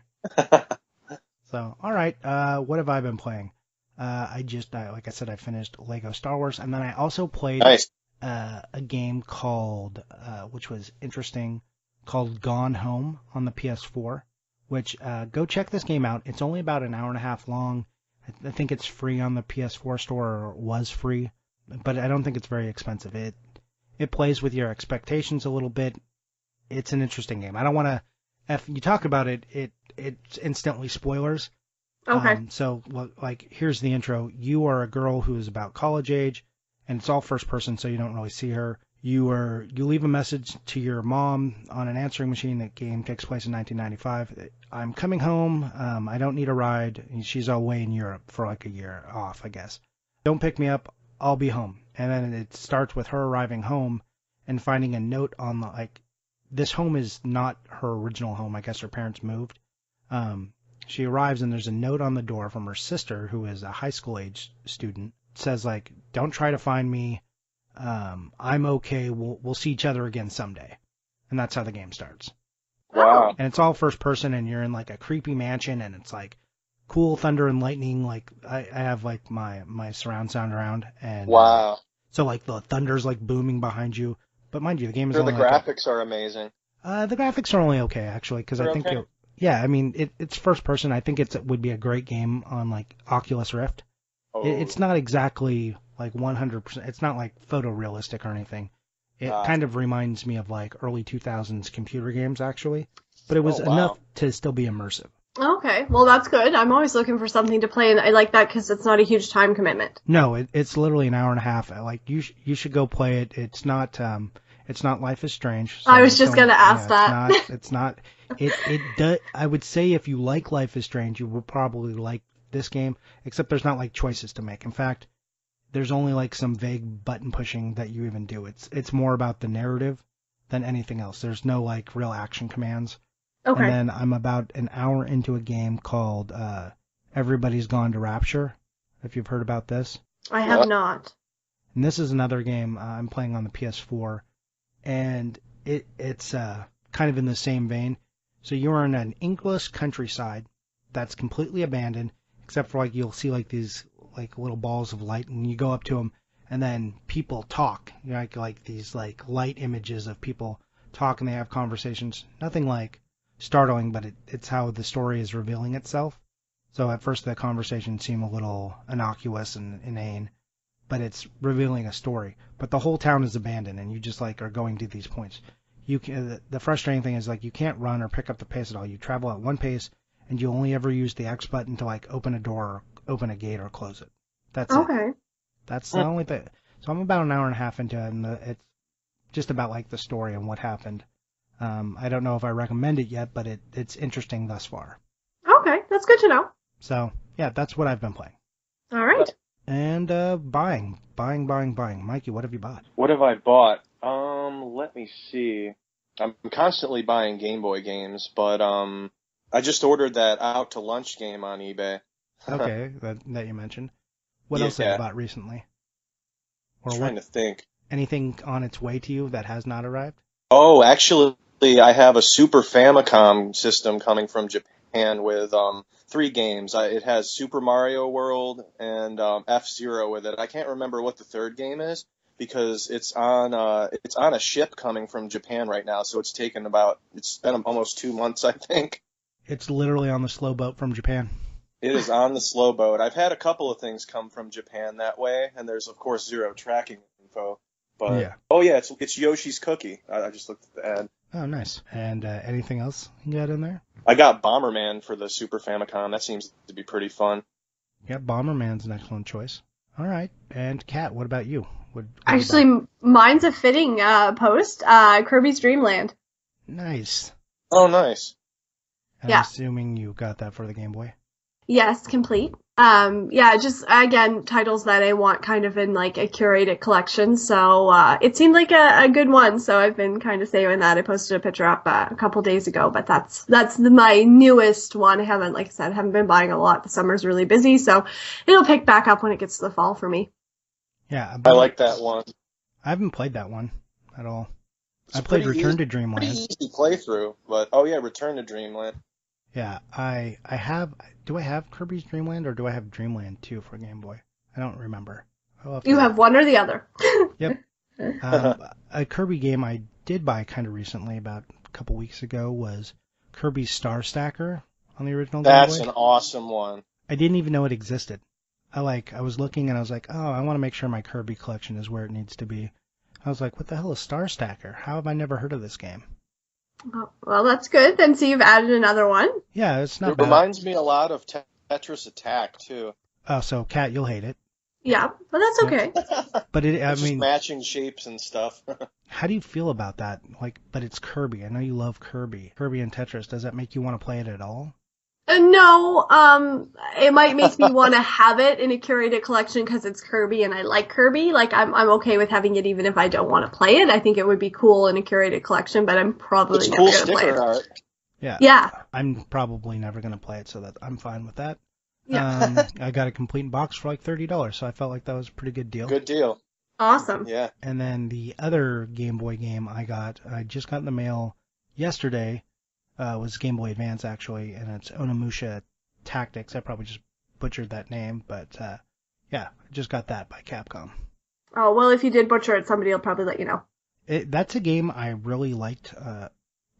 So, all right, what have I been playing? Like I said, I finished Lego Star Wars, and then I also played a game called, which was interesting, called Gone Home on the PS4, which, go check this game out. It's only about an hour and a half long. I think it's free on the PS4 store, or was free, but I don't think it's very expensive. It plays with your expectations a little bit. it's an interesting game. I don't want to, if you talk about it, it's instantly spoilers. Okay. So, like, here's the intro. You are a girl who is about college age, and it's all first person, so you don't really see her. You leave a message to your mom on an answering machine. That game takes place in 1995. I'm coming home. I don't need a ride. She's away in Europe for like a year off, I guess. Don't pick me up. I'll be home. And then it starts with her arriving home and finding a note on the, like, this home is not her original home. I guess her parents moved. She arrives and there's a note on the door from her sister, who is a high school age student. It says, like, don't try to find me. I'm okay. We'll see each other again someday. And that's how the game starts. Wow. And it's all first person, and you're in like a creepy mansion, and it's like cool thunder and lightning. Like I have like my surround sound around, and Wow. So like the thunder's like booming behind you. But mind you, the game is Sure, only the graphics are amazing. the graphics are only okay actually, because I think okay? yeah, I mean it's first person. I think it would be a great game on like Oculus Rift. Oh. It's not exactly like 100%. It's not like photorealistic or anything. It kind of reminds me of like early 2000s computer games actually, but it was enough to still be immersive. Okay, well that's good. I'm always looking for something to play, and I like that because it's not a huge time commitment. No, it's literally an hour and a half. Like you should go play it. It's not Life is Strange. So I was just gonna ask that. It's not. It does. I would say if you like Life is Strange, you will probably like this game. Except there's not like choices to make. In fact, there's only like some vague button pushing that you even do. It's more about the narrative than anything else. There's no like real action commands. Okay. And then I'm about an hour into a game called Everybody's Gone to Rapture, if you've heard about this. I have not. And this is another game I'm playing on the PS4, and it's kind of in the same vein. So you're in an English countryside that's completely abandoned, except for like you'll see like these like little balls of light, and you go up to them, and then people talk. You know, like these like light images of people talk, and they have conversations. Nothing like startling, but it's how the story is revealing itself. So at first the conversations seem a little innocuous and inane, but it's revealing a story. But the whole town is abandoned, and you just like are going to these points. The frustrating thing is like you can't run or pick up the pace at all. You travel at one pace, and you only ever use the X button to like open a door, or open a gate, or close it. That's Okay. it. That's the only thing. So I'm about an hour and a half into it, and it's just about like the story and what happened. I don't know if I recommend it yet, but it's interesting thus far. Okay, that's good to know. So yeah, that's what I've been playing. All right. And buying. Mikey, what have you bought? What have I bought? Let me see. I'm constantly buying Game Boy games, but I just ordered that Out to Lunch game on eBay. Okay, that you mentioned. What else have you bought recently? Or I'm trying to think. Anything on its way to you that has not arrived? Oh, actually, I have a Super Famicom system coming from Japan with 3 games. It has Super Mario World and F-Zero with it. I can't remember what the third game is because it's on a ship coming from Japan right now. So it's been almost 2 months, I think. It's literally on the slow boat from Japan. It is on the slow boat. I've had a couple of things come from Japan that way, and there's of course zero tracking info. But yeah. Oh yeah, it's Yoshi's Cookie. I just looked at the ad. Oh, nice. And anything else you got in there? I got Bomberman for the Super Famicom. That seems to be pretty fun. Yeah, Bomberman's an excellent choice. All right. And Kat, what about you? What Actually, mine's a fitting post. Kirby's Dream Land. Nice. Oh, nice. And Yeah. I'm assuming you got that for the Game Boy. Yes, complete. Yeah, just again titles that I want kind of in like a curated collection. So it seemed like a good one. So I've been kind of saving that. I posted a picture up a couple days ago, but that's my newest one. I haven't, like I said, haven't been buying a lot. The summer's really busy, so it'll pick back up when it gets to the fall for me. Yeah, I like that one. I haven't played that one at all. I played Return to Dreamland. Pretty easy playthrough, but Return to Dreamland. Yeah, I have. Do I have Kirby's Dream Land, or do I have Dreamland 2 for Game Boy? I don't remember. You have one or the other. Yep. A Kirby game I did buy kind of recently, about a couple weeks ago, was Kirby's Star Stacker on the original Game Boy. That's an awesome one. I didn't even know it existed. I was looking and I was like, oh, I want to make sure my Kirby collection is where it needs to be. I was like, what the hell is Star Stacker? How have I never heard of this game? Oh, well, that's good. Then so you've added another one. Yeah, it's not It bad. reminds me a lot of Tetris Attack too. Oh, so Kat, you'll hate it. Yeah, but that's okay. But I It's just mean, matching shapes and stuff. how do you feel about that? Like, but it's Kirby. I know you love Kirby. Kirby and Tetris. Does that make you want to play it at all? No, it might make me want to have it in a curated collection because it's Kirby and I like Kirby. Like, I'm okay with having it even if I don't want to play it. I think it would be cool in a curated collection, but I'm probably It's never cool going to play sticker it. art. Yeah. Yeah. I'm probably never going to play it, so that I'm fine with that. Yeah. I got a complete box for like $30, so I felt like that was a pretty good deal. Good deal. Awesome. Yeah. And then the other Game Boy game I just got in the mail yesterday, was Game Boy Advance actually, and it's Onimusha Tactics. I probably just butchered that name, but yeah, I just got that by Capcom. Oh, well, if you did butcher it, somebody will probably let you know. That's a game I really liked,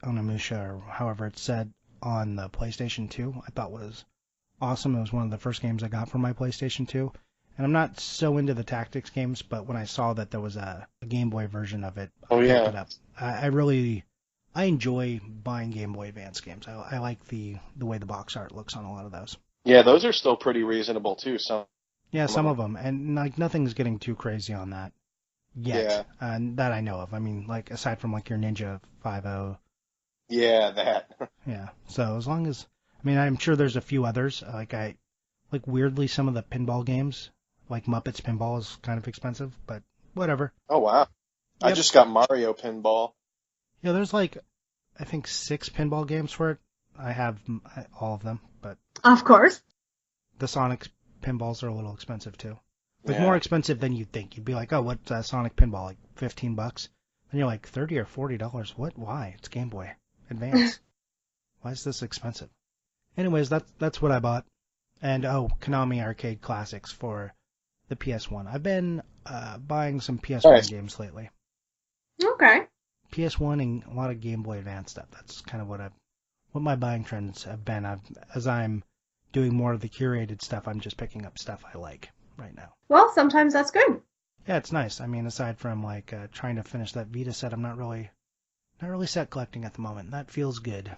Onimusha, or however it's said, on the PlayStation 2. I thought was awesome. It was one of the first games I got for my PlayStation 2. And I'm not so into the tactics games, but when I saw that there was a Game Boy version of it, I picked it up. I enjoy buying Game Boy Advance games. I like the way the box art looks on a lot of those. Yeah, those are still pretty reasonable too. Some of them, and like nothing's getting too crazy on that yet, that I know of. I mean, like aside from like your Ninja 5.0. Yeah, that. Yeah. So as long as, I mean, I'm sure there's a few others. Like weirdly, some of the pinball games, like Muppets Pinball, is kind of expensive, but whatever. Oh wow! Yep. I just got Mario Pinball. Yeah, there's like, I think 6 pinball games for it. I have all of them, but Of course. the Sonic pinballs are a little expensive too. Like more expensive than you'd think. You'd be like, oh, what's Sonic pinball? Like $15? And you're like, $30 or $40? What? Why? It's Game Boy Advance. Why is this expensive? Anyways, that's what I bought. And Konami Arcade Classics for the PS1. I've been buying some PS1 games lately. Okay. PS1 and a lot of Game Boy Advance stuff. That's kind of what my buying trends have been. As I'm doing more of the curated stuff, I'm just picking up stuff I like right now. Well, sometimes that's good. Yeah, it's nice. I mean, aside from like trying to finish that Vita set, I'm not really set collecting at the moment. That feels good.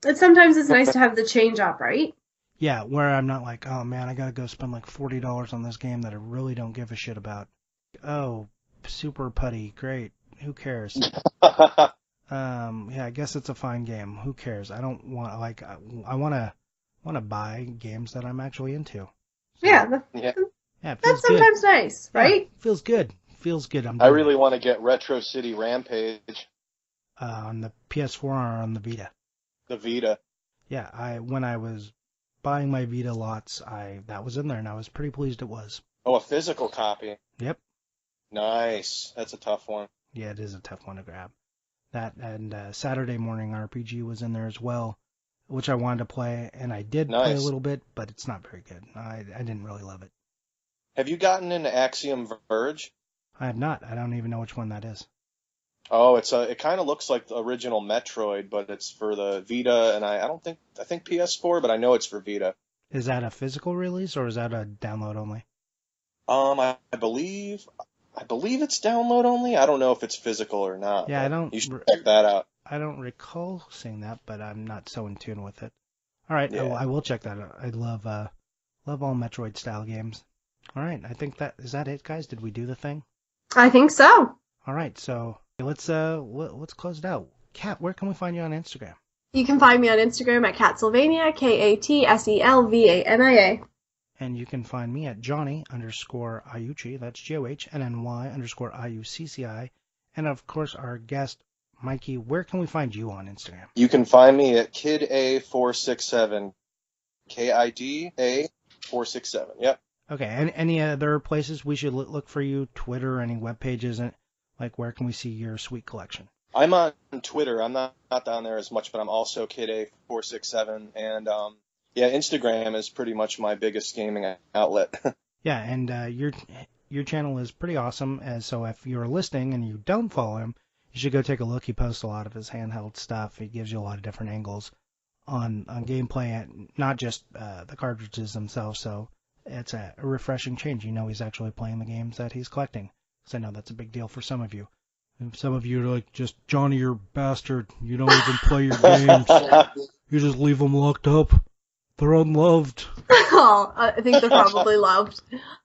And sometimes it's nice to have the change up, right? Yeah, where I'm not like, oh man, I gotta go spend like $40 on this game that I really don't give a shit about. Oh, Super Putty, great. Who cares? Yeah, I guess it's a fine game. Who cares? I don't want I want to buy games that I'm actually into. So, yeah. Yeah, That's sometimes good. Nice, right? Yeah, feels good. Feels good. I really want to get Retro City Rampage. On the PS4 or on the Vita? The Vita. Yeah, when I was buying my Vita lots, that was in there, and I was pretty pleased it was. Oh, a physical copy. Yep. Nice. That's a tough one. Yeah, it is a tough one to grab. That and Saturday Morning RPG was in there as well, which I wanted to play, and I did play a little bit, but it's not very good. I didn't really love it. Have you gotten into Axiom Verge? I have not. I don't even know which one that is. Oh, it kind of looks like the original Metroid, but it's for the Vita, and I think PS4, but I know it's for Vita. Is that a physical release or is that a download only? I believe it's download only. I don't know if it's physical or not. Yeah, You should check that out. I don't recall seeing that, but I'm not so in tune with it. All right, yeah. I will check that out. I love all Metroid style games. All right, I think is that it, guys. Did we do the thing? I think so. All right, so let's close it out. Kat, where can we find you on Instagram? You can find me on Instagram at Katsylvania, KATSELVANIA. And you can find me at Johnny_Iucci, that's JOHNNY_IUCCI. And of course, our guest, Mikey, where can we find you on Instagram? You can find me at Kida467, KIDA467, yep. Okay, and any other places we should look for you? Twitter, any web pages, and like where can we see your sweet collection? I'm on Twitter. I'm not down there as much, but I'm also Kida467, and Instagram is pretty much my biggest gaming outlet. Yeah, and your channel is pretty awesome. And so if you're listening and you don't follow him, you should go take a look. He posts a lot of his handheld stuff. He gives you a lot of different angles on gameplay, and not just the cartridges themselves. So it's a refreshing change. You know he's actually playing the games that he's collecting. Because I know that's a big deal for some of you. And some of you are like, just Johnny, you're a bastard. You don't even play your games. You just leave them locked up. They're unloved. Oh, I think they're probably loved.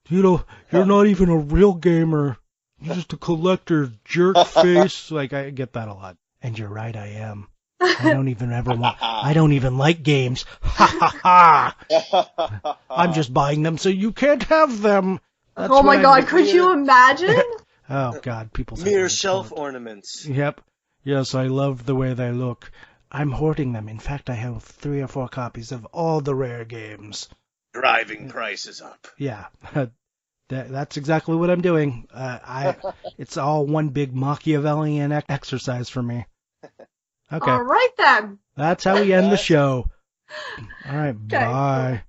You know, you're not even a real gamer. You're just a collector, jerk face. Like, I get that a lot. And you're right, I am. I don't even like games. Ha ha ha. I'm just buying them so you can't have them. That's oh my God, could you imagine? Oh God, people say mere shelf ornaments. Yep. Yes, I love the way they look. I'm hoarding them. In fact, I have 3 or 4 copies of all the rare games. Driving prices up. Yeah. That's exactly what I'm doing. It's all one big Machiavellian exercise for me. Okay. All right, then. That's how we end the show. All right. Okay. Bye.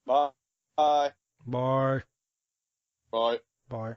Bye. Bye. Bye. Bye.